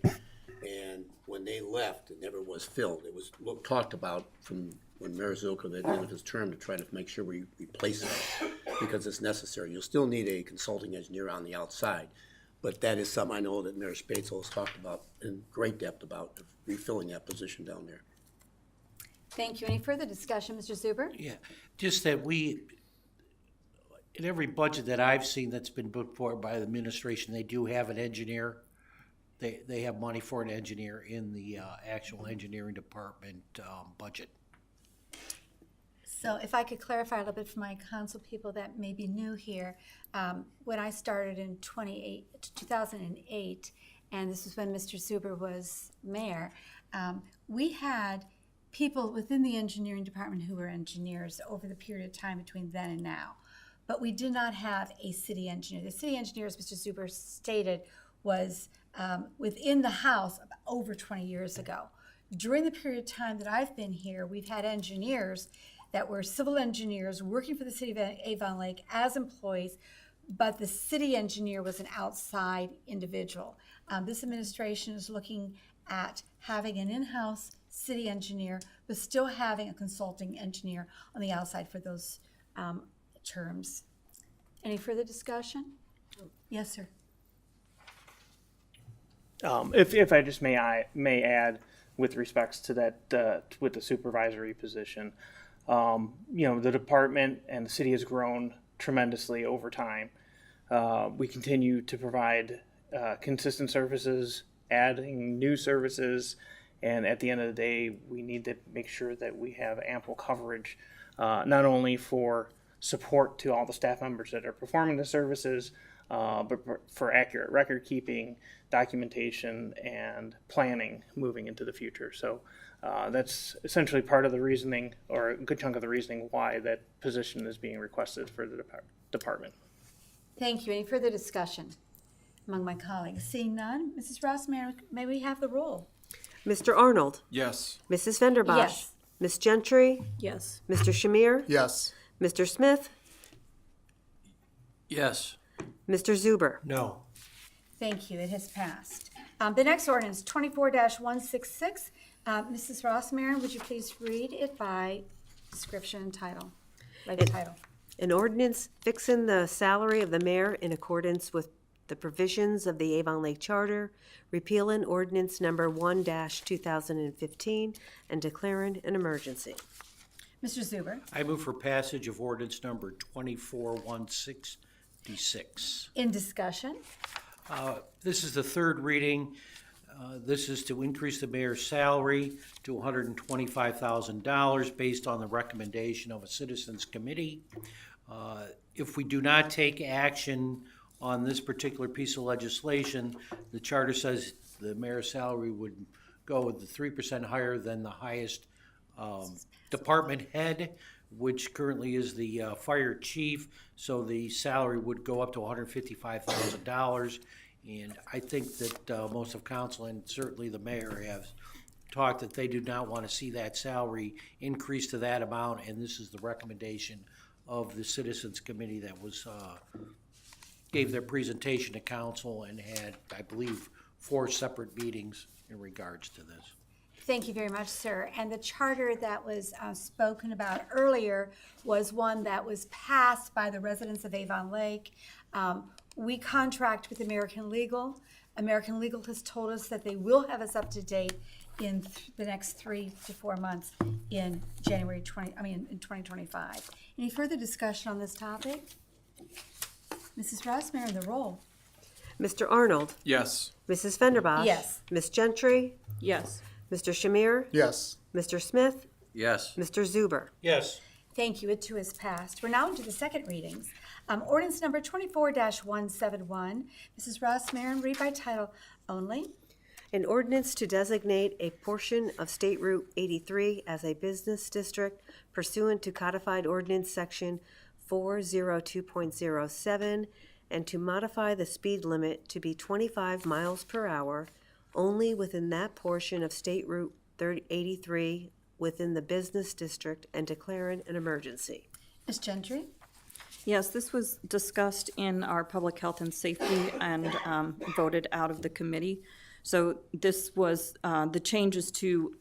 And when they left, it never was filled. It was talked about from when Mayor Zilka, at the end of his term, to try to make sure we replace it because it's necessary. You'll still need a consulting engineer on the outside, but that is something I know that Mayor Spatzel has talked about in great depth about refilling that position down there. Thank you. Any further discussion, Mr. Zuber? Yeah, just that in every budget that I've seen that's been put forward by the administration, they do have an engineer. They have money for an engineer in the actual engineering department budget. So if I could clarify a little bit for my council people that may be new here, when I started in 2008, and this was when Mr. Zuber was mayor, we had people within the engineering department who were engineers over the period of time between then and now. But we did not have a city engineer. The city engineer, as Mr. Zuber stated, was within the House over 20 years ago. During the period of time that I've been here, we've had engineers that were civil engineers working for the city of Avon Lake as employees, but the city engineer was an outside individual. This administration is looking at having an in-house city engineer, but still having a consulting engineer on the outside for those terms. Any further discussion? Yes, sir. If I just may add with respects to that, with the supervisory position, the department and the city has grown tremendously over time. We continue to provide consistent services, adding new services, and at the end of the day, we need to make sure that we have ample coverage, not only for support to all the staff members that are performing the services, but for accurate record keeping, documentation, and planning moving into the future. So that's essentially part of the reasoning, or a good chunk of the reasoning, why that position is being requested for the department. Thank you. Any further discussion among my colleagues? Seeing none, Mrs. Ross, may we have the roll? Mr. Arnold? Yes. Mrs. Fenderbosh? Yes. Ms. Gentry? Yes. Mr. Shamir? Yes. Mr. Smith? Yes. Mr. Zuber? No. Thank you. It has passed. The next ordinance, 24-166. Mrs. Ross Marin, would you please read it by description and title? By the title. An ordinance fixing the salary of the mayor in accordance with the provisions of the Avon Lake Charter, repealing ordinance number 1-2015, and declaring an emergency. Mr. Zuber. I move for passage of ordinance number 24-166. In discussion. This is the third reading. This is to increase the mayor's salary to $125,000 based on the recommendation of a citizens committee. If we do not take action on this particular piece of legislation, the charter says the mayor's salary would go with the 3% higher than the highest department head, which currently is the fire chief, so the salary would go up to $155,000. And I think that most of council and certainly the mayor have talked that they do not want to see that salary increase to that amount, and this is the recommendation of the Citizens Committee that was gave their presentation to council and had, I believe, 4 separate meetings in regards to this. Thank you very much, sir. And the charter that was spoken about earlier was one that was passed by the residents of Avon Lake. We contract with American Legal. American Legal has told us that they will have us up to date in the next 3 to 4 months in in 2025. Any further discussion on this topic? Mrs. Rossmarin, the roll. Mr. Arnold? Yes. Mrs. Fenderbosh? Yes. Ms. Gentry? Yes. Mr. Shamir? Yes. Mr. Smith? Yes. Mr. Zuber? Yes. Thank you. It too is passed. We're now into the second readings. Ordinance number 24-171. Mrs. Rossmarin, read by title only. An ordinance to designate a portion of State Route 83 as a business district pursuant to codified ordinance section 402.07 and to modify the speed limit to be 25 miles per hour only within that portion of State Route 83 within the business district and declaring an emergency. Ms. Gentry? Yes, this was discussed in our public health and safety and voted out of the committee. So this was the changes to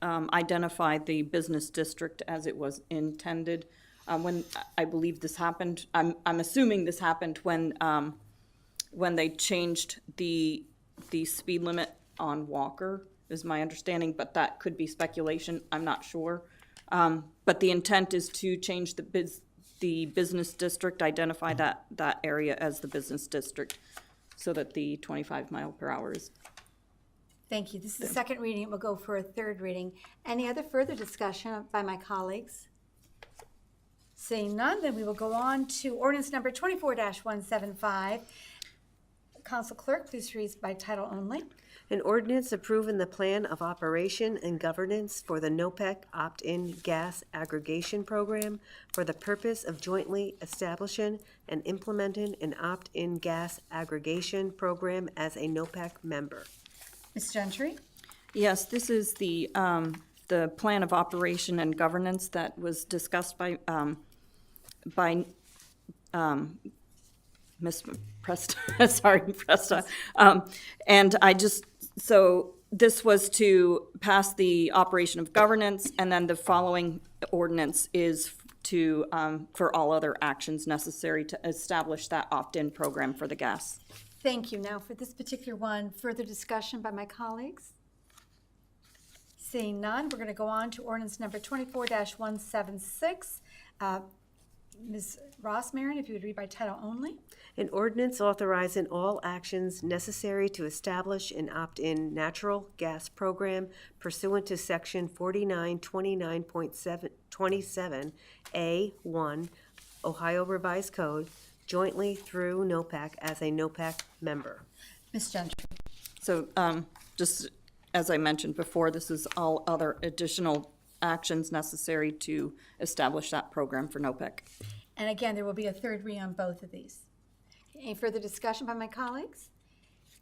identify the business district as it was intended. When I believe this happened, I'm assuming this happened when they changed the speed limit on Walker, is my understanding, but that could be speculation. I'm not sure. But the intent is to change the business district, identify that area as the business district, so that the 25 mile per hour is. Thank you. This is the second reading. It will go for a third reading. Any other further discussion by my colleagues? Seeing none, then we will go on to ordinance number 24-175. Council Clerk, please read by title only. An ordinance approving the plan of operation and governance for the NOPEC opt-in gas aggregation program for the purpose of jointly establishing and implementing an opt-in gas aggregation program as a NOPEC member. Ms. Gentry? Yes, this is the plan of operation and governance that was discussed by Ms. Presta, sorry, Presta. And so this was to pass the operation of governance, and then the following ordinance is to, for all other actions necessary to establish that opt-in program for the gas. Thank you. Now for this particular one, further discussion by my colleagues? Seeing none, we're going to go on to ordinance number 24-176. Ms. Rossmarin, if you would read by title only. An ordinance authorizing all actions necessary to establish an opt-in natural gas program pursuant to section 4929.27A1 Ohio Revised Code, jointly through NOPEC as a NOPEC member. Ms. Gentry. So just as I mentioned before, this is all other additional actions necessary to establish that program for NOPEC. And again, there will be a third reading on both of these. Any further discussion by my colleagues?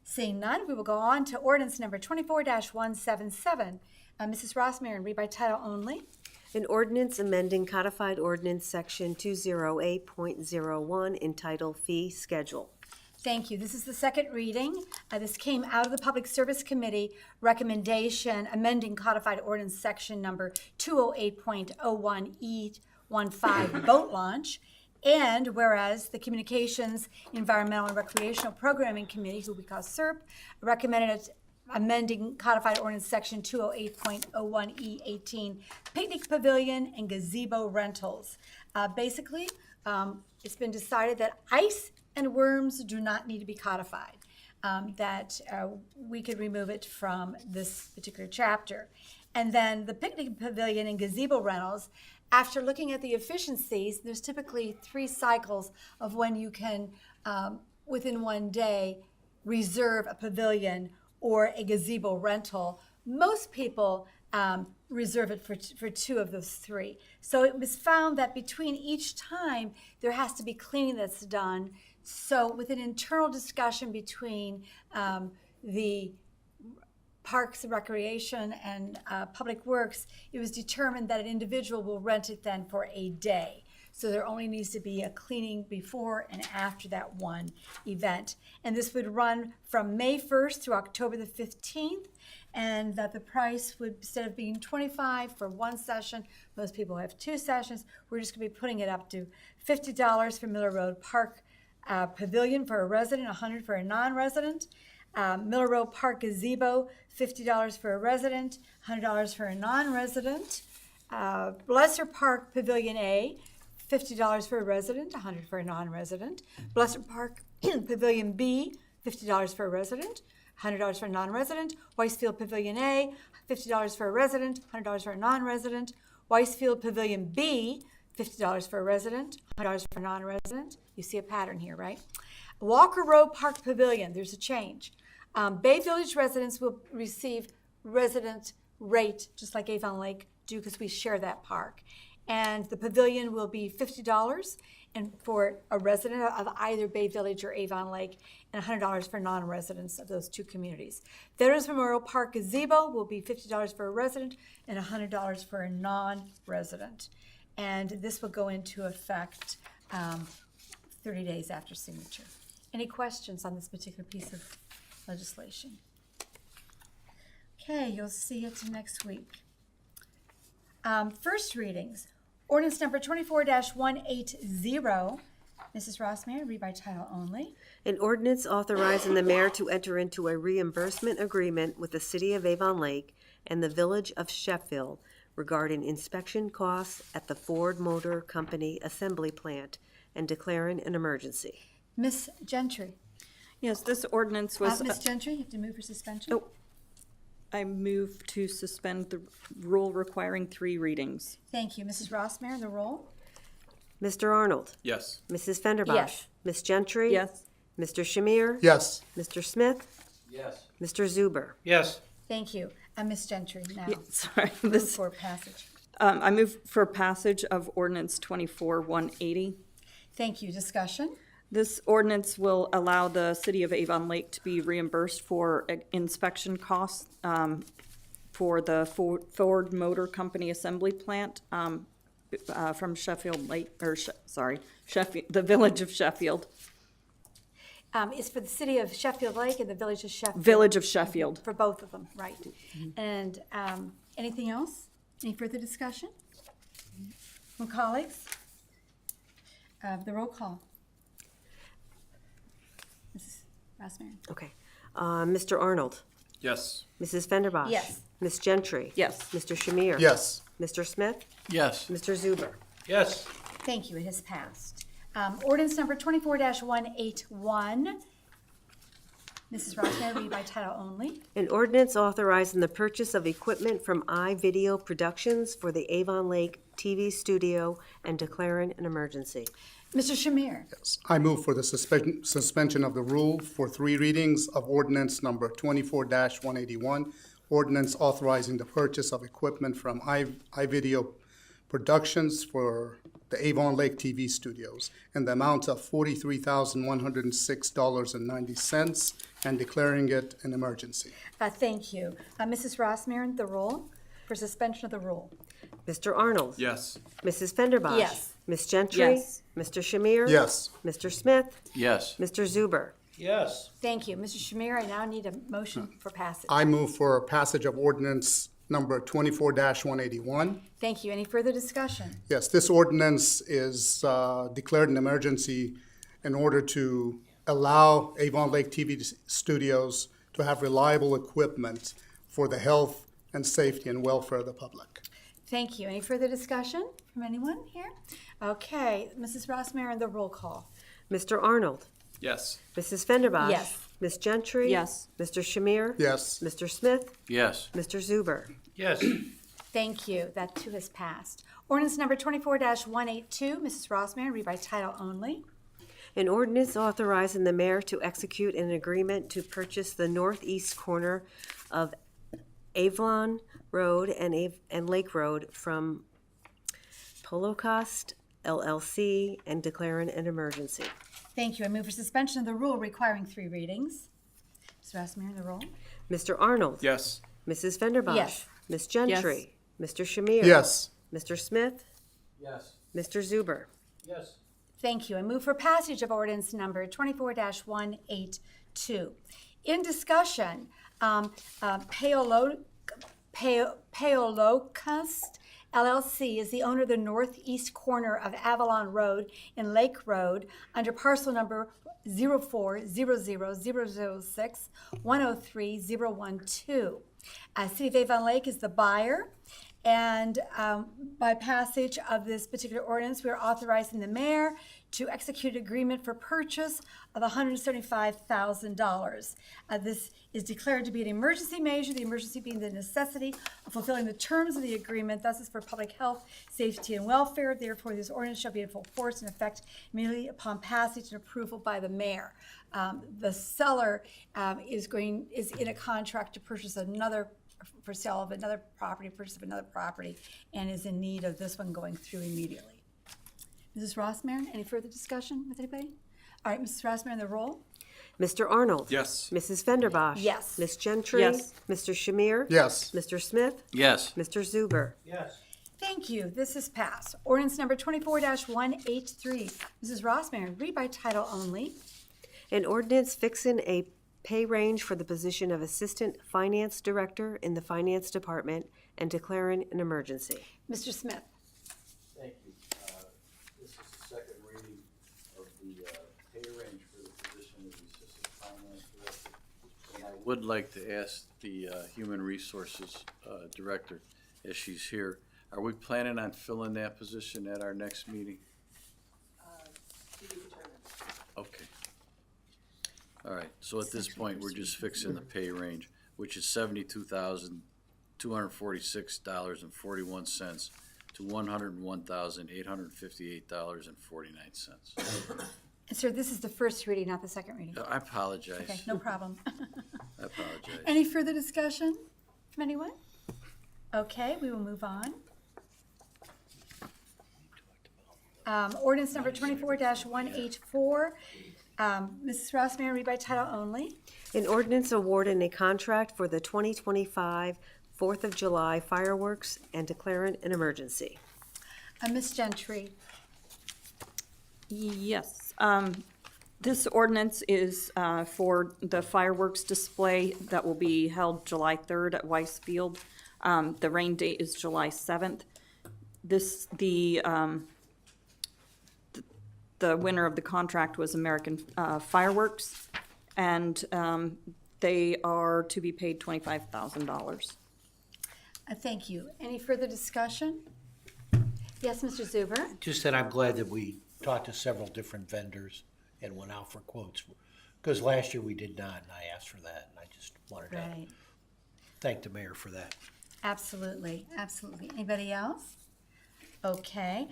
Seeing none, we will go on to ordinance number 24-177. Mrs. Rossmarin, read by title only. An ordinance amending codified ordinance section 208.01 entitled Fee Schedule. Thank you. This is the second reading. This came out of the Public Service Committee recommendation amending codified ordinance section number 208.01E15 boat launch. And whereas the Communications, Environmental, and Recreational Programming Committee, who we call SERP, recommended amending codified ordinance section 208.01E18 picnic pavilion and gazebo rentals. Basically, it's been decided that ice and worms do not need to be codified, that we could remove it from this particular chapter. And then the picnic pavilion and gazebo rentals, after looking at the efficiencies, there's typically 3 cycles of when you can, within one day, reserve a pavilion or a gazebo rental. Most people reserve it for two of those three. So it was found that between each time, there has to be cleaning that's done. So with an internal discussion between the Parks and Recreation and Public Works, it was determined that an individual will rent it then for a day. So there only needs to be a cleaning before and after that one event. And this would run from May 1st through October the 15th, and that the price would, instead of being $25 for one session, most people have two sessions, we're just gonna be putting it up to $50 for Miller Road Park Pavilion for a resident, $100 for a non-resident. Miller Road Park Gazebo, $50 for a resident, $100 for a non-resident. Blesser Park Pavilion A, $50 for a resident, $100 for a non-resident. Blesser Park Pavilion B, $50 for a resident, $100 for a non-resident. Weisfield Pavilion A, $50 for a resident, $100 for a non-resident. Weisfield Pavilion B, $50 for a resident, $100 for a non-resident. You see a pattern here, right? Walker Road Park Pavilion, there's a change. Bay Village residents will receive resident rate, just like Avon Lake do, because we share that park. And the pavilion will be $50 and for a resident of either Bay Village or Avon Lake, and $100 for non-residents of those two communities. Veterans Memorial Park Gazebo will be $50 for a resident and $100 for a non-resident. And this will go into effect 30 days after signature. Any questions on this particular piece of legislation? Okay, you'll see it next week. First readings. Ordinance number 24-180. Mrs. Rossmarin, read by title only. An ordinance authorizing the mayor to enter into a reimbursement agreement with the City of Avon Lake and the Village of Sheffield regarding inspection costs at the Ford Motor Company Assembly Plant and declaring an emergency. Ms. Gentry. Yes, this ordinance was. Ms. Gentry, you have to move for suspension. Oh, I move to suspend the rule requiring 3 readings. Thank you. Mrs. Rossmarin, the roll. Mr. Arnold? Yes. Mrs. Fenderbosh? Yes. Ms. Gentry? Yes. Mr. Shamir? Yes. Mr. Smith? Yes. Mr. Zuber? Yes. Thank you. Ms. Gentry, now. Yeah, sorry, Move this, for passage. I move for passage of ordinance 24-180. Thank you. Discussion? This ordinance will allow the City of Avon Lake to be reimbursed for inspection costs for the Ford Motor Company Assembly Plant from Sheffield Lake, Sheffield, the Village of Sheffield. It's for the City of Sheffield Lake and the Village of Sheffield. Village of Sheffield. For both of them, right. And anything else? Any further discussion? From colleagues? The roll call. Mrs. Rossmarin? Okay. Mr. Arnold? Yes. Mrs. Fenderbosh? Yes. Ms. Gentry? Yes. Mr. Shamir? Yes. Mr. Smith? Yes. Mr. Zuber? Yes. Thank you. It has passed. Ordinance number 24-181. Mrs. Rossmarin, read by title only. An ordinance authorizing the purchase of equipment from iVideo Productions for the Avon Lake TV studio and declaring an emergency. Mr. Shamir? Yes. I move for the suspension of the rule for 3 readings of ordinance number 24-181, ordinance authorizing the purchase of equipment from iVideo Productions for the Avon Lake TV studios in the amount of $43,106.90 and declaring it an emergency. Thank you. Mrs. Rossmarin, the roll for suspension of the rule. Mr. Arnold? Yes. Mrs. Fenderbosh? Yes. Ms. Gentry? Yes. Mr. Shamir? Yes. Mr. Smith? Yes. Mr. Zuber? Yes. Thank you. Mr. Shamir, I now need a motion for passage. I move for passage of ordinance number 24-181. Thank you. Any further discussion? Yes, this ordinance is declared an emergency in order to allow Avon Lake TV studios to have reliable equipment for the health and safety and welfare of the public. Thank you. Any further discussion from anyone here? Okay, Mrs. Rossmarin, the roll call. Mr. Arnold? Yes. Mrs. Fenderbosh? Yes. Ms. Gentry? Yes. Mr. Shamir? Yes. Mr. Smith? Yes. Mr. Zuber? Yes. Thank you. That too has passed. Ordinance number 24-182. Mrs. Rossmarin, read by title only. An ordinance authorizing the mayor to execute an agreement to purchase the northeast corner of Avon Road and Lake Road from Holocaust LLC and declaring an emergency. Thank you. I move for suspension of the rule requiring 3 readings. Mr. Rossmarin, the roll. Mr. Arnold? Yes. Mrs. Fenderbosh? Yes. Ms. Gentry? Mr. Shamir? Yes. Mr. Smith? Yes. Mr. Zuber? Yes. Thank you. I move for passage of ordinance number 24-182. In discussion, Paolocust LLC is the owner of the northeast corner of Avalon Road and Lake Road under parcel number 0400006103.012. City of Avon Lake is the buyer. And by passage of this particular ordinance, we are authorizing the mayor to execute an agreement for purchase of $175,000. This is declared to be an emergency measure, the emergency being the necessity of fulfilling the terms of the agreement. Thus is for public health, safety, and welfare. Therefore, this ordinance shall be in full force and effect immediately upon passage and approval by the mayor. The seller is in a contract to purchase another for sale of another property, purchase of another property, and is in need of this one going through immediately. Mrs. Rossmarin, any further discussion with anybody? All right, Mrs. Rossmarin, the roll. Mr. Arnold? Yes. Mrs. Fenderbosh? Yes. Ms. Gentry? Yes. Mr. Shamir? Yes. Mr. Smith? Yes. Mr. Zuber? Yes. Thank you. This is passed. Ordinance number 24-183. Mrs. Rossmarin, read by title only. An ordinance fixing a pay range for the position of Assistant Finance Director in the Finance Department and declaring an emergency. Mr. Smith. Thank you. This is the second reading of the pay range for the position of the Assistant Finance Director. And I would like to ask the Human Resources Director, as she's here, are we planning on filling that position at our next meeting? Okay. All right, so at this point, we're just fixing the pay range, which is $72,246.41 to $101,858.49. And sir, this is the first reading, not the second reading. I apologize. Okay, no problem. I apologize. Any further discussion from anyone? Okay, we will move on. Ordinance number 24-184. Mrs. Rossmarin, read by title only. An ordinance awarding a contract for the 2025 4th of July fireworks and declaring an emergency. Ms. Gentry. Yes. This ordinance is for the fireworks display that will be held July 3rd at Weiss Field. The rain date is July 7th. The winner of the contract was American Fireworks, and they are to be paid $25,000. Thank you. Any further discussion? Yes, Mr. Zuber? Just that I'm glad that we talked to several different vendors and went out for quotes, because last year we did not, and I asked for that, and I just wanted to Right. thank the mayor for that. Absolutely, absolutely. Anybody else? Okay,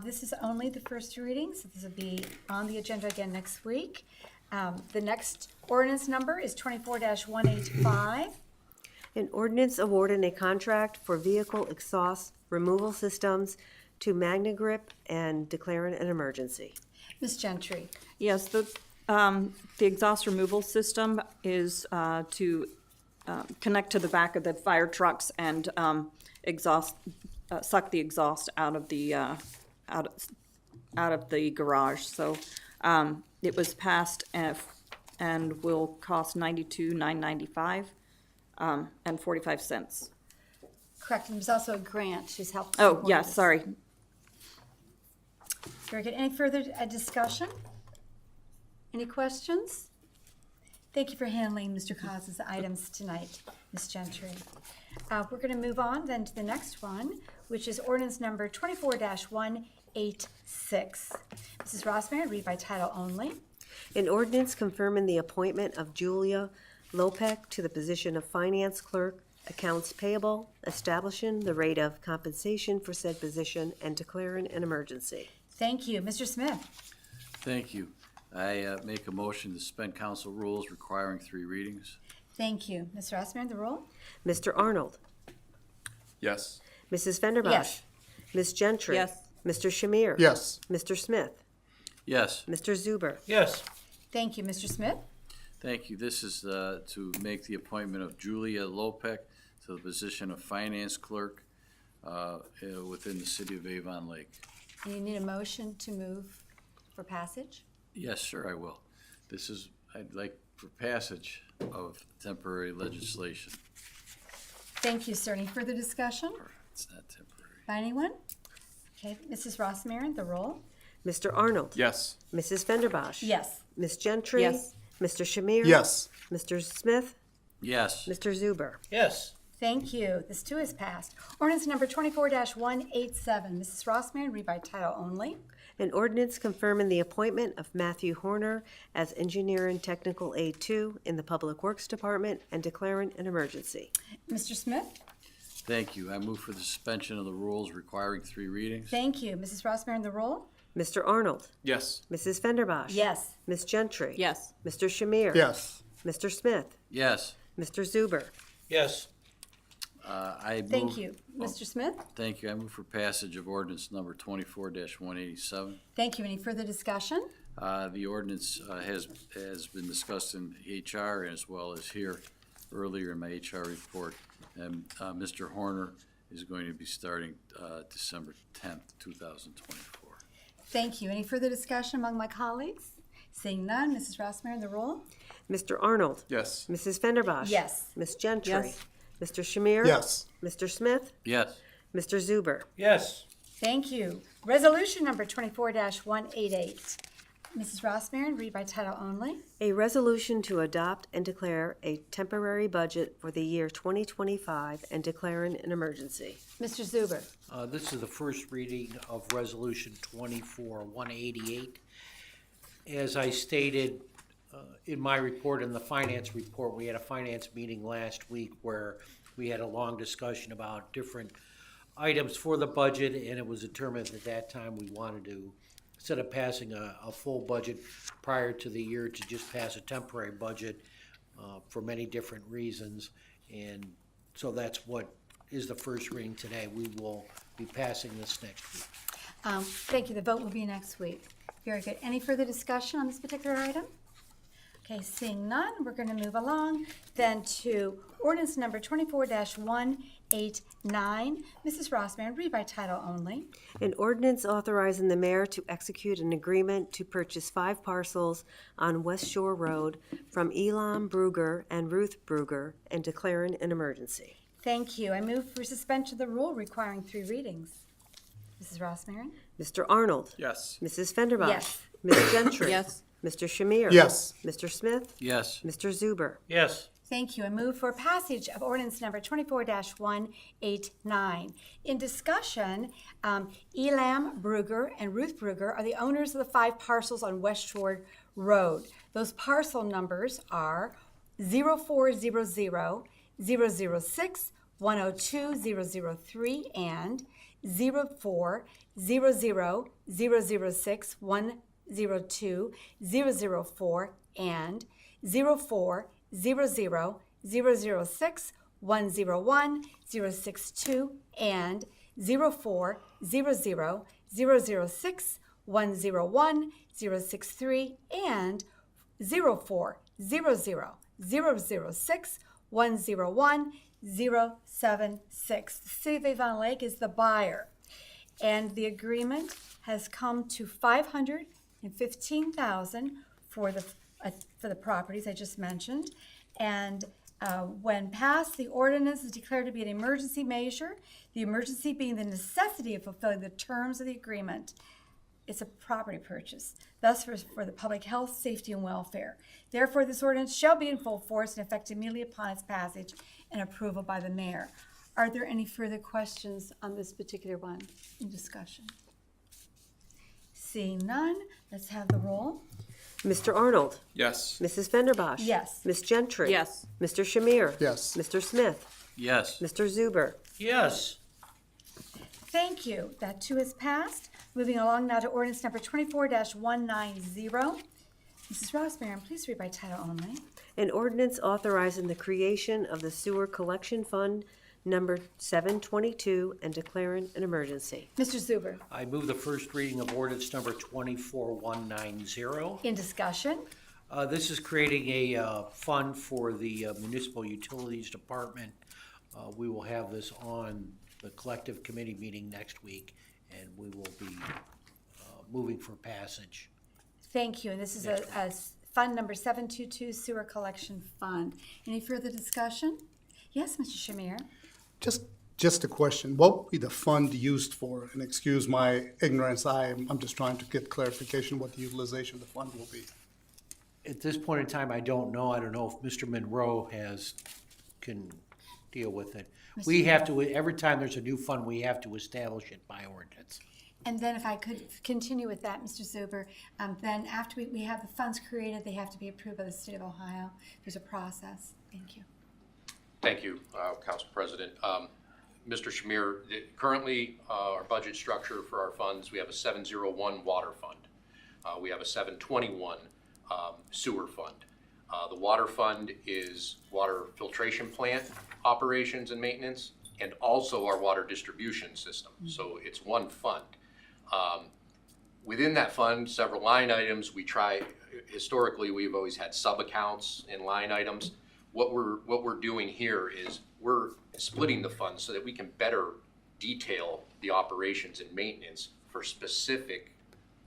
this is only the first reading, so this will be on the agenda again next week. The next ordinance number is 24-185. An ordinance awarding a contract for vehicle exhaust removal systems to Magnagrip and declaring an emergency. Ms. Gentry. Yes, the exhaust removal system is to connect to the back of the fire trucks and suck the exhaust out of the garage. So it was passed and will cost $92,995 and 45 cents. Correct, and there's also a grant she's helped. Oh, support yeah, this. sorry. Very good. Any further discussion? Any questions? Thank you for handling Mr. Cos's items tonight, Ms. Gentry. We're going to move on then to the next one, which is ordinance number 24-186. Mrs. Rossmarin, read by title only. An ordinance confirming the appointment of Julia Lopek to the position of Finance Clerk, Accounts Payable, establishing the rate of compensation for said position, and declaring an emergency. Thank you. Mr. Smith. Thank you. I make a motion to suspend council rules requiring 3 readings. Thank you. Mr. Rossmarin, the roll? Mr. Arnold, Yes. Mrs. Fenderbosh. Yes. Ms. Gentry. Yes. Mr. Shamir. Yes. Mr. Smith. Yes. Mr. Zuber. Yes. Thank you. Mr. Smith? Thank you. This is to make the appointment of Julia Lopek to the position of finance clerk within the city of Avon Lake. And you need a motion to move for passage? Yes, sir, I will. I'd like for passage of temporary legislation. Thank you, sir. Any further discussion It's not temporary. by anyone? Okay, Mrs. Rossmarin, the roll? Mr. Arnold. Yes. Mrs. Fenderbosh. Yes. Ms. Gentry. Yes. Mr. Shamir. Yes. Mr. Smith. Yes. Mr. Zuber. Yes. Thank you. This too is passed. Ordinance number 24-187. Mrs. Rossmarin, read by title only. An ordinance confirming the appointment of Matthew Horner as Engineer and Technical Aid 2 in the Public Works Department and declaring an emergency. Mr. Smith? Thank you. I move for the suspension of the rules requiring 3 readings. Thank you. Mrs. Rossmarin, the roll? Mr. Arnold. Yes. Mrs. Fenderbosh. Yes. Ms. Gentry. Yes. Mr. Shamir. Yes. Mr. Smith. Yes. Mr. Zuber. Yes. I move. Thank you. Mr. Smith? Thank you. I move for passage of ordinance number 24-187. Thank you. Any further discussion? The ordinance has been discussed in HR as well as here earlier in my HR report. And Mr. Horner is going to be starting December 10th, 2024. Thank you. Any further discussion among my colleagues? Seeing none, Mrs. Rossmarin, the roll? Mr. Arnold. Yes. Mrs. Fenderbosh. Yes. Ms. Gentry. Yes. Mr. Shamir. Yes. Mr. Smith. Yes. Mr. Zuber. Yes. Thank you. Resolution number 24-188. Mrs. Rossmarin, read by title only. A resolution to adopt and declare a temporary budget for the year 2025 and declaring an emergency. Mr. Zuber. This is the first reading of Resolution 24-188. As I stated in my report, in the finance report, we had a finance meeting last week where we had a long discussion about different items for the budget, and it was determined at that time we wanted to, instead of passing a full budget prior to the year, to just pass a temporary budget for many different reasons. And so that's what is the first reading today. We will be passing this next week. Thank you. The vote will be next week. Very good. Any further discussion on this particular item? Okay, seeing none, we're going to move along then to ordinance number 24-189. Mrs. Rossmarin, read by title only. An ordinance authorizing the mayor to execute an agreement to purchase 5 parcels on West Shore Road from Elam Bruger and Ruth Bruger and declaring an emergency. Thank you. I move for suspension of the rule requiring 3 readings. Mrs. Rossmarin? Mr. Arnold. Yes. Mrs. Fenderbosh. Yes. Ms. Gentry. Yes. Mr. Shamir. Yes. Mr. Smith. Yes. Mr. Zuber. Yes. Thank you. I move for passage of ordinance number 24-189. In discussion, Elam Bruger and Ruth Bruger are the owners of the 5 parcels on West Shore Road. Those parcel numbers are 0400 006 102 003 and 0400 006 102 004 and 0400 006 101 062 and 0400 006 101 063 and 0400 006 101 076. The City of Avon Lake is the buyer, and the agreement has come to $515,000 for the properties I just mentioned. And when passed, the ordinance is declared to be an emergency measure, the emergency being the necessity of fulfilling the terms of the agreement. It's a property purchase, thus for the public health, safety, and welfare. Therefore, this ordinance shall be in full force and effect immediately upon its passage and approval by the mayor. Are there any further questions on this particular one in discussion? Seeing none, let's have the roll. Mr. Arnold. Yes. Mrs. Fenderbosh. Yes. Ms. Gentry. Yes. Mr. Shamir. Yes. Mr. Smith. Yes. Mr. Zuber. Yes. Thank you. That too has passed. Moving along now to ordinance number 24-190. Mrs. Rossmarin, please read by title only. An ordinance authorizing the creation of the sewer collection fund number 722 and declaring an emergency. Mr. Zuber, I move the first reading of ordinance number 24190. in discussion. This is creating a fund for the municipal utilities department. We will have this on the collective committee meeting next week, and we will be moving for passage. Thank you, and this is a fund number 722 sewer collection fund. Any further discussion? Yes, Mr. Shamir? Just a question. What will be the fund used for? And excuse my ignorance, I'm just trying to get clarification what the utilization of the fund will be. At this point in time, I don't know. I don't know if Mr. Monroe can deal with it. We have to, every time there's a new fund, we have to establish it by ordinance. And then if I could continue with that, Mr. Zuber, then after we have the funds created, they have to be approved by the state of Ohio. There's a process. Thank you. Thank you, Council President. Mr. Shamir, currently our budget structure for our funds, we have a 701 water fund. We have a 721 sewer fund. The water fund is water filtration plant operations and maintenance, and also our water distribution system. So it's one fund. Within that fund, several line items, historically, we've always had sub-accounts in line items. What we're doing here is we're splitting the funds so that we can better detail the operations and maintenance for specific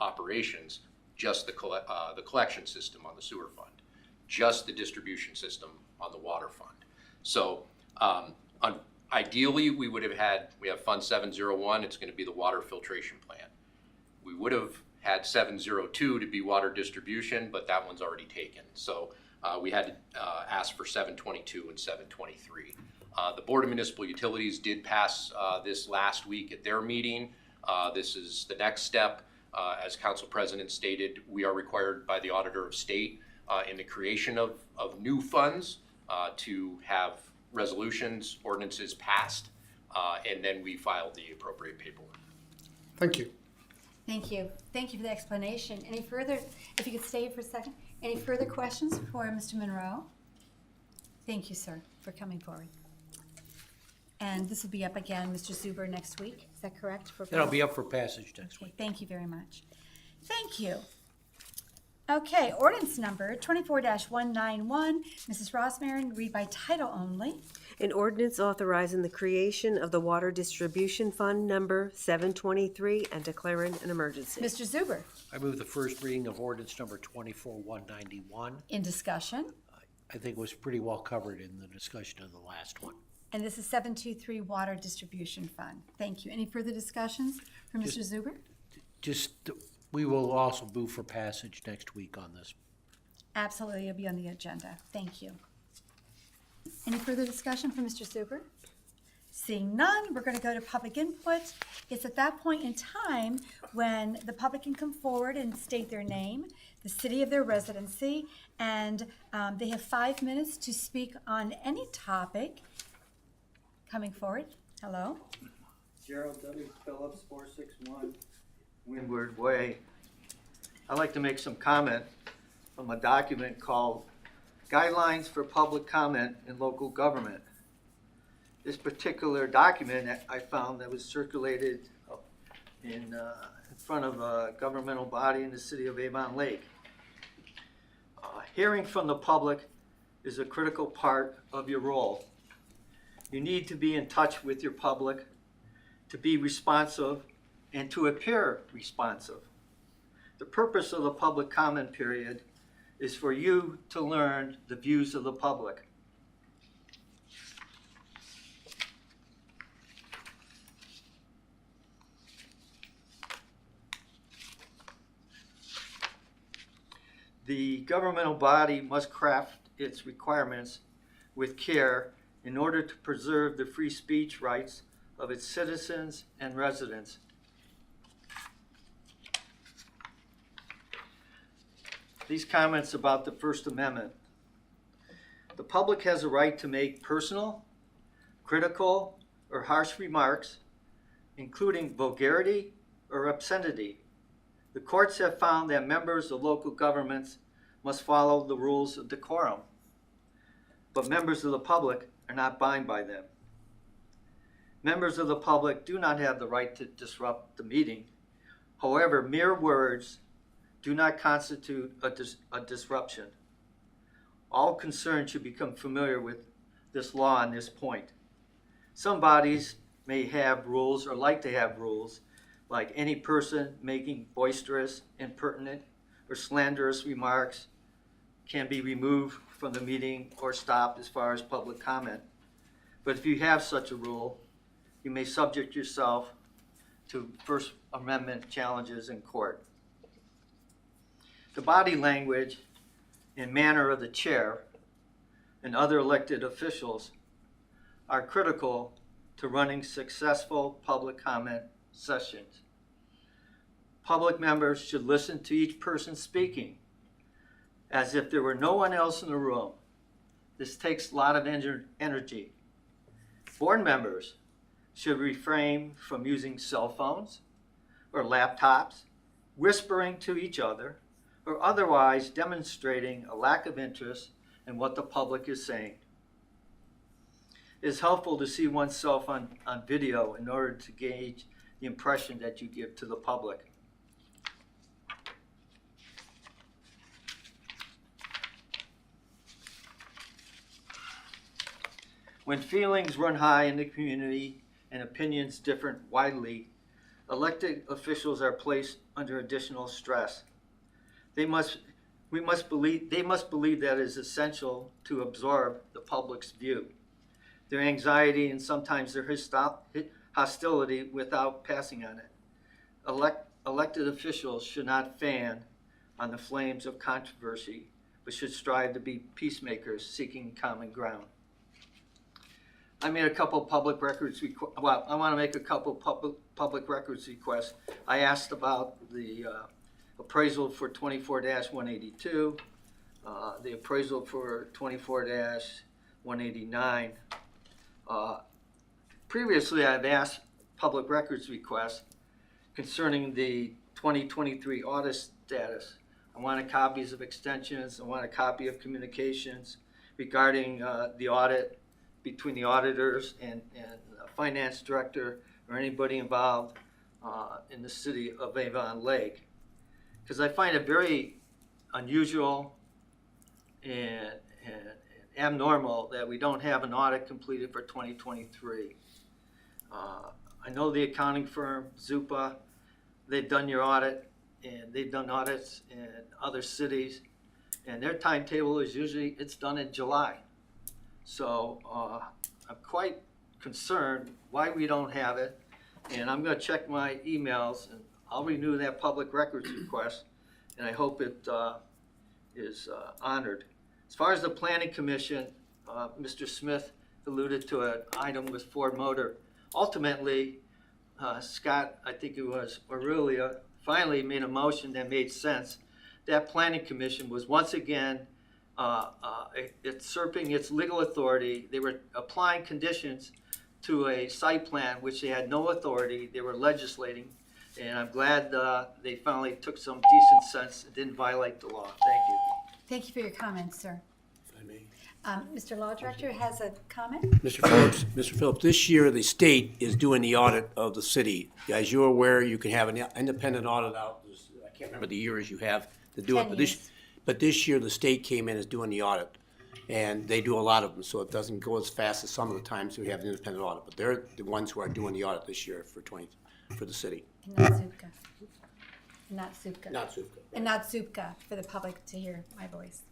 operations, just the collection system on the sewer fund, just the distribution system on the water fund. So ideally, we have Fund 701, it's going to be the water filtration plant. We would have had 702 to be water distribution, but that one's already taken. So we had to ask for 722 and 723. The Board of Municipal Utilities did pass this last week at their meeting. This is the next step. As Council President stated, we are required by the Auditor of State in the creation of new funds to have resolutions, ordinances passed, and then we filed the appropriate paperwork. Thank you. Thank you. Thank you for the explanation. Any further, if you could stay for a second, any further questions for Mr. Monroe? Thank you, sir, for coming forward. And this will be up again, Mr. Zuber, next week. Is that correct? That'll be up for passage next week. Thank you very much. Thank you. Okay, ordinance number 24-191. Mrs. Rossmarin, read by title only. An ordinance authorizing the creation of the water distribution fund number 723 and declaring an emergency. Mr. Zuber. I move the first reading of ordinance number 24-191. In discussion. I think it was pretty well covered in the discussion of the last one. And this is 723 Water Distribution Fund. Thank you. Any further discussions from Mr. Zuber? We will also move for passage next week on this. Absolutely, it'll be on the agenda. Thank you. Any further discussion from Mr. Zuber? Seeing none, we're going to go to public input. It's at that point in time when the public can come forward and state their name, the city of their residency, and they have 5 minutes to speak on any topic. Coming forward. Hello. Gerald W. Phillips, 461 Windward Way. I'd like to make some comment from a document called Guidelines for Public Comment in Local Government. This particular document I found that was circulated in front of a governmental body in the city of Avon Lake. Hearing from the public is a critical part of your role. You need to be in touch with your public, to be responsive, and to appear responsive. The purpose of the public comment period is for you to learn the views of the public. The governmental body must craft its requirements with care in order to preserve the free speech rights of its citizens and residents. These comments about the First Amendment. The public has a right to make personal, critical, or harsh remarks, including vulgarity or obscenity. The courts have found that members of local governments must follow the rules of decorum, but members of the public are not bound by them. Members of the public do not have the right to disrupt the meeting. However, mere words do not constitute a disruption. All concerned should become familiar with this law on this point. Some bodies may have rules or like to have rules, like any person making boisterous, impertinent, or slanderous remarks can be removed from the meeting or stopped as far as public comment. But if you have such a rule, you may subject yourself to First Amendment challenges in court. The body language and manner of the chair and other elected officials are critical to running successful public comment sessions. Public members should listen to each person speaking as if there were no one else in the room. This takes a lot of energy. Board members should refrain from using cell phones or laptops, whispering to each other, or otherwise demonstrating a lack of interest in what the public is saying. It is helpful to see oneself on video in order to gauge the impression that you give to the public. When feelings run high in the community and opinions differ widely, elected officials are placed under additional stress. They must believe that it is essential to absorb the public's view, their anxiety, and sometimes their hostility without passing on it. Elected officials should not fan on the flames of controversy, but should strive to be peacemakers seeking common ground. I made a couple public records I want to make a couple public records requests. I asked about the appraisal for 24-182, the appraisal for 24-189. Previously, I've asked public records requests concerning the 2023 audit status. I wanted copies of extensions. I want a copy of communications regarding the audit between the auditors and the finance director or anybody involved in the city of Avon Lake. Because I find it very unusual and abnormal that we don't have an audit completed for 2023. I know the accounting firm, Zupa, they've done your audit, and they've done audits in other cities, and their timetable is usually, it's done in July. So I'm quite concerned why we don't have it, and I'm going to check my emails, and I'll renew that public records request, and I hope it is honored. As far as the Planning Commission, Mr. Smith alluded to an item with Ford Motor. Ultimately, Scott, I think it was Aurelia, finally made a motion that made sense. That Planning Commission was once again usurping its legal authority. They were applying conditions to a site plan which they had no authority. They were legislating, and I'm glad they finally took some decent sense and didn't violate the law. Thank you. Thank you for your comments, sir. If I may. Mr. Law Director has a comment. Mr. Phillips, this year the state is doing the audit of the city. As you're aware, you can have an independent audit out. I can't remember the years you have to do it, but this year the state came in as doing the audit, and they do a lot of them, so it doesn't go as fast as some of the times we have an independent audit. But they're the ones who are doing the audit this year for the city. And not Zupka. Not Zupka. Not Zupka. And not Zupka, for the public to hear my voice.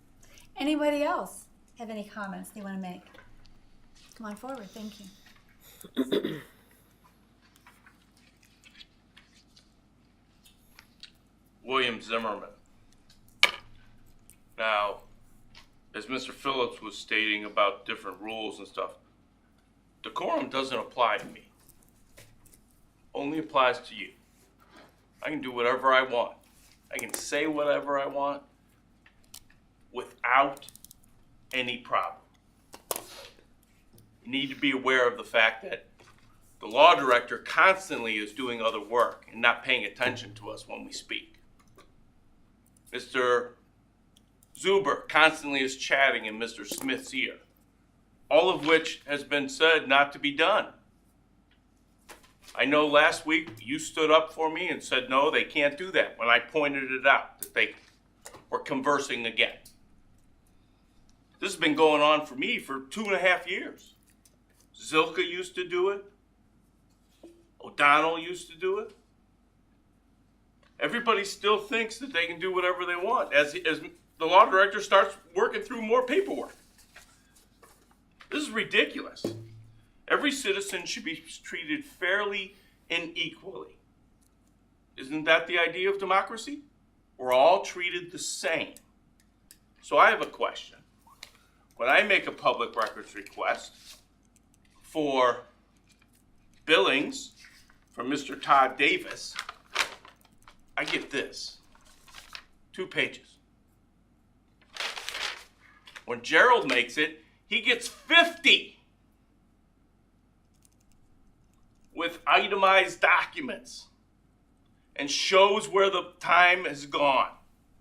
Anybody else have any comments they want to make? Come on forward. Thank you. William Zimmerman. Now, as Mr. Phillips was stating about different rules and stuff, decorum doesn't apply to me. Only applies to you. I can do whatever I want. I can say whatever I want without any problem. You need to be aware of the fact that the law director constantly is doing other work and not paying attention to us when we speak. Mr. Zuber constantly is chatting in Mr. Smith's ear, all of which has been said not to be done. I know last week you stood up for me and said, no, they can't do that, when I pointed it out, that they were conversing again. This has been going on for me for 2.5 years. Zilka used to do it. O'Donnell used to do it. Everybody still thinks that they can do whatever they want as the law director starts working through more paperwork. This is ridiculous. Every citizen should be treated fairly and equally. Isn't that the idea of democracy? We're all treated the same. So I have a question. When I make a public records request for billings from Mr. Todd Davis, I get this, 2 pages. When Gerald makes it, he gets 50 with itemized documents and shows where the time has gone,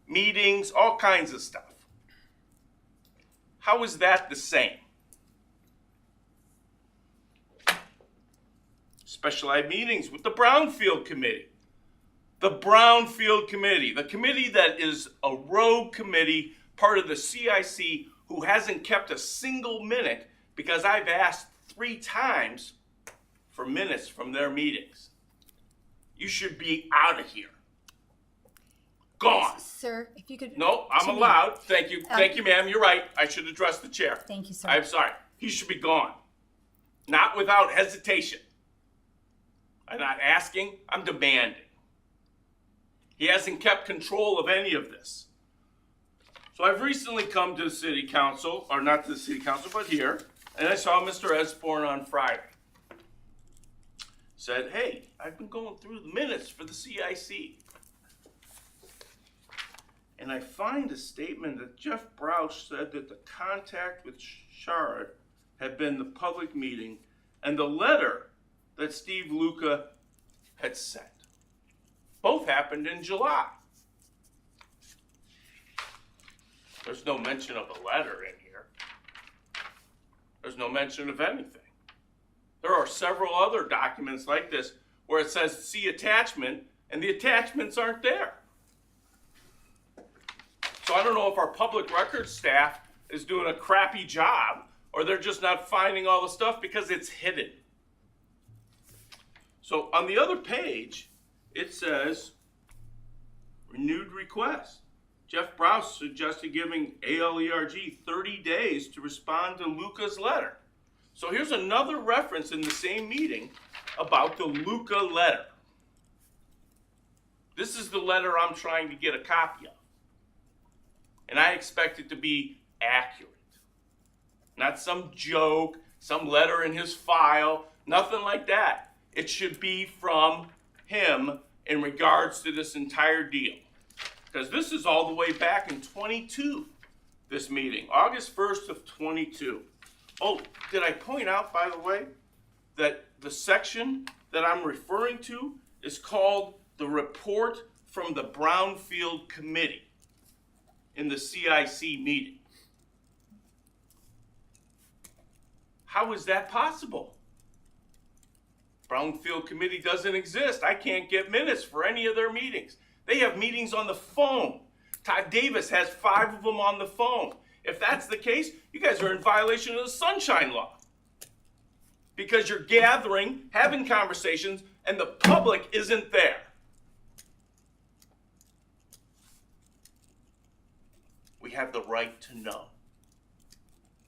meetings, all kinds of stuff. How is that the same? Special ed meetings with the Brownfield Committee. The Brownfield Committee, the committee that is a rogue committee, part of the CIC, who hasn't kept a single minute because I've asked 3 times for minutes from their meetings. You should be out of here. Gone. Sir, if you could. No, I'm to me. allowed. Thank you. Thank you, ma'am. You're right. I should address the chair. Thank you, sir. I'm sorry. He should be gone. Not without hesitation. I'm not asking, I'm demanding. He hasn't kept control of any of this. So I've recently come to the city council, or not to the city council, but here, and I saw Mr. Esborn on Friday. Said, hey, I've been going through the minutes for the CIC. And I find a statement that Jeff Brouch said that the contact with Sharad had been the public meeting and the letter that Steve Luca had sent. Both happened in July. There's no mention of a letter in here. There's no mention of anything. There are several other documents like this where it says see attachment and the attachments aren't there. So I don't know if our public records staff is doing a crappy job or they're just not finding all the stuff because it's hidden. So on the other page, it says renewed request. Jeff Browse suggested giving ALERG 30 days to respond to Luca's letter. So here's another reference in the same meeting about the Luca letter. This is the letter I'm trying to get a copy of. And I expect it to be accurate. Not some joke, some letter in his file, nothing like that. It should be from him in regards to this entire deal. Because this is all the way back in 22, this meeting, August 1st of 22. Oh, did I point out, by the way, that the section that I'm referring to is called the report from the Brownfield Committee in the CIC meeting. How is that possible? Brownfield Committee doesn't exist. I can't get minutes for any of their meetings. They have meetings on the phone. Todd Davis has 5 of them on the phone. If that's the case, you guys are in violation of the Sunshine Law. Because you're gathering, having conversations, and the public isn't there. We have the right to know.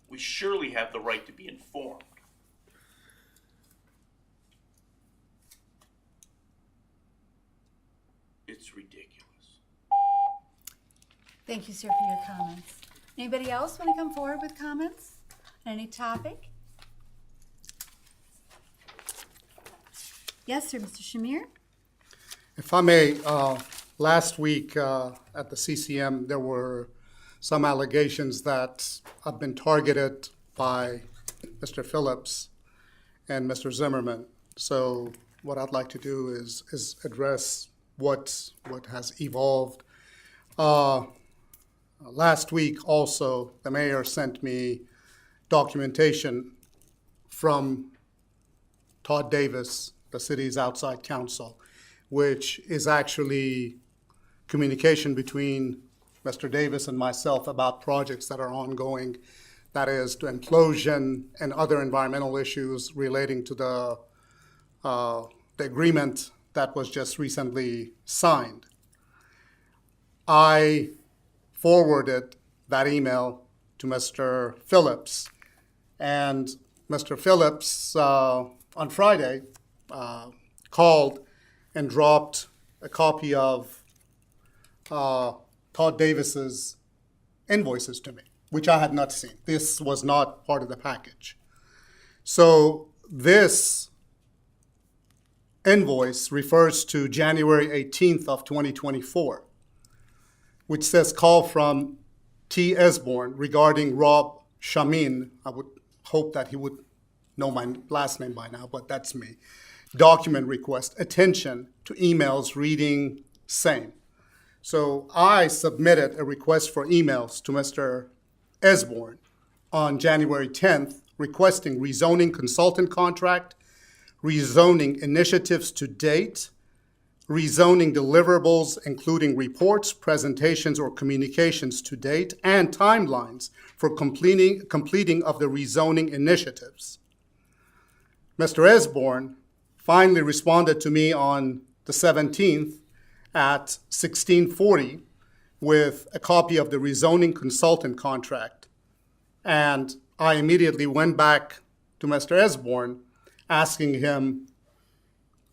We surely have the right to be informed. It's ridiculous. Thank you, sir, for your comments. Anybody else want to come forward with comments on any topic? Yes, sir, Mr. Shamir? If I may, last week at the CCM, there were some allegations that I've been targeted by Mr. Phillips and Mr. Zimmerman. So what I'd like to do is address what has evolved. Last week also, the mayor sent me documentation from Todd Davis, the city's outside counsel, which is actually communication between Mr. Davis and myself about projects that are ongoing, that is to implosion and other environmental issues relating to the agreement that was just recently signed. I forwarded that email to Mr. Phillips, and Mr. Phillips on Friday called and dropped a copy of Todd Davis's invoices to me, which I had not seen. This was not part of the package. So this invoice refers to January 18th of 2024, which says call from T. Esborn regarding Rob Shamin. I would hope that he would know my last name by now, but that's me. Document request, attention to emails reading same. So I submitted a request for emails to Mr. Esborn on January 10th, requesting rezoning consultant contract, rezoning initiatives to date, rezoning deliverables, including reports, presentations, or communications to date, and timelines for completing of the rezoning initiatives. Mr. Esborn finally responded to me on the 17th at 16:40 with a copy of the rezoning consultant contract. And I immediately went back to Mr. Esborn asking him,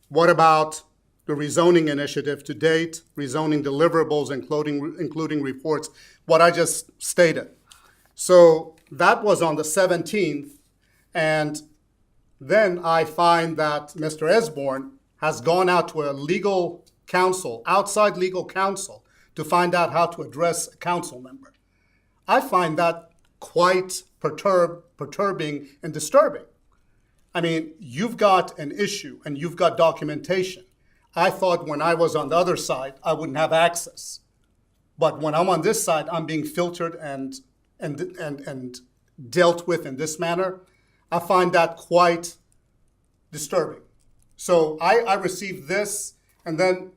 what about the rezoning initiative to date, rezoning deliverables, including reports, what I just stated. So that was on the 17th, and then I find that Mr. Esborn has gone out to a legal counsel, outside legal counsel, to find out how to address a council member. I find that quite perturbing and disturbing. I mean, you've got an issue and you've got documentation. I thought when I was on the other side, I wouldn't have access. But when I'm on this side, I'm being filtered and dealt with in this manner. I find that quite disturbing. So I received this, and then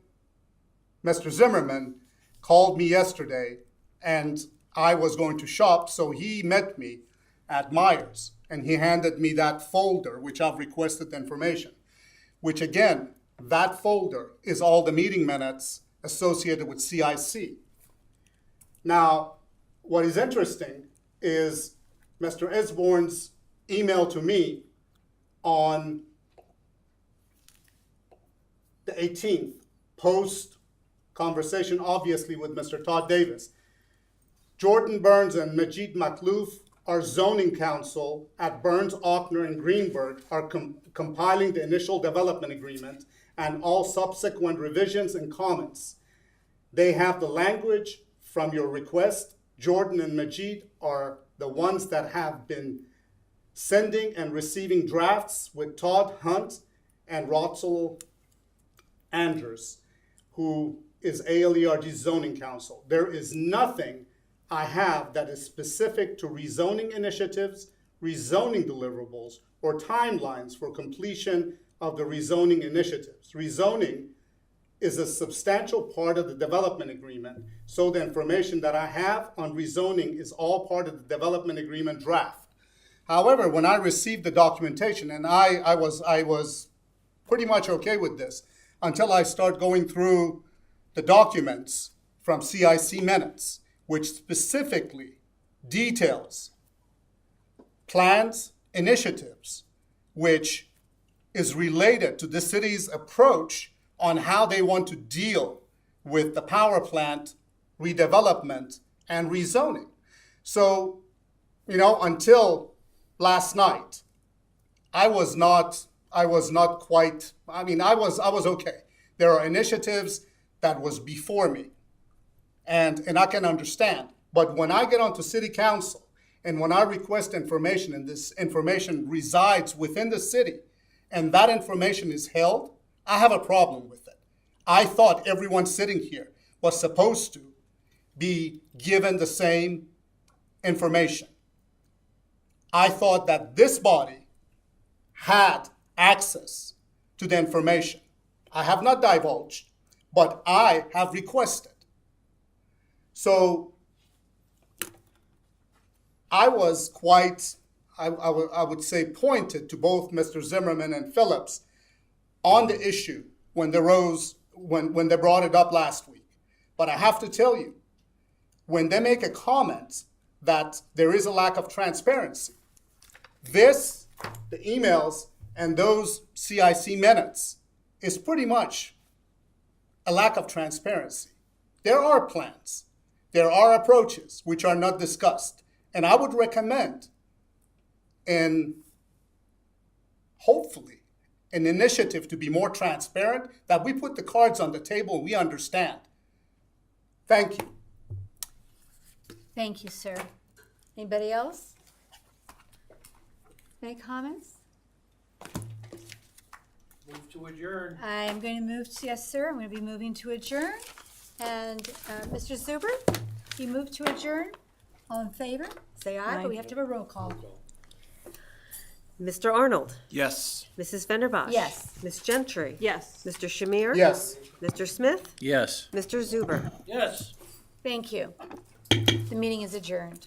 Mr. Zimmerman called me yesterday, and I was going to shop, so he met me at Myers, and he handed me that folder, which I've requested the information, which again, that folder is all the meeting minutes associated with CIC. Now, what is interesting is Mr. Esborn's email to me on the 18th, post conversation obviously with Mr. Todd Davis. Jordan Burns and Majid Maklouf, our zoning council at Burns, Ochner, and Greenberg are compiling the initial development agreement and all subsequent revisions and comments. They have the language from your request. Jordan and Majid are the ones that have been sending and receiving drafts with Todd Hunt and Rotzel Andrews, who is ALERG's zoning counsel. There is nothing I have that is specific to rezoning initiatives, rezoning deliverables, or timelines for completion of the rezoning initiatives. Rezoning is a substantial part of the development agreement, so the information that I have on rezoning is all part of the development agreement draft. However, when I received the documentation, and I was pretty much okay with this until I start going through the documents from CIC minutes, which specifically details plans, initiatives, which is related to the city's approach on how they want to deal with the power plant redevelopment and rezoning. So, until last night, I was okay. There are initiatives that was before me, and I can understand. But when I get onto city council and when I request information and this information resides within the city and that information is held, I have a problem with it. I thought everyone sitting here was supposed to be given the same information. I thought that this body had access to the information. I have not divulged, but I have requested. So I was quite, I would say, pointed to both Mr. Zimmerman and Phillips on the issue when they brought it up last week. But I have to tell you, when they make a comment that there is a lack of transparency, the emails and those CIC minutes is pretty much a lack of transparency. There are plans, there are approaches which are not discussed, and I would recommend, and hopefully, an initiative to be more transparent, that we put the cards on the table and we understand. Thank you. Thank you, sir. Anybody else? Any comments? Move to adjourn. I'm going to move to, yes, sir, I'm going to be moving to adjourn. And Mr. Zuber, you move to adjourn. All in favor? Say aye, but we have to have a roll call. Mr. Arnold? Yes. Mrs. Fenderbosh? Yes. Ms. Gentry? Yes. Mr. Shamir? Yes. Mr. Smith? Yes. Mr. Zuber? Yes. Thank you. The meeting is adjourned.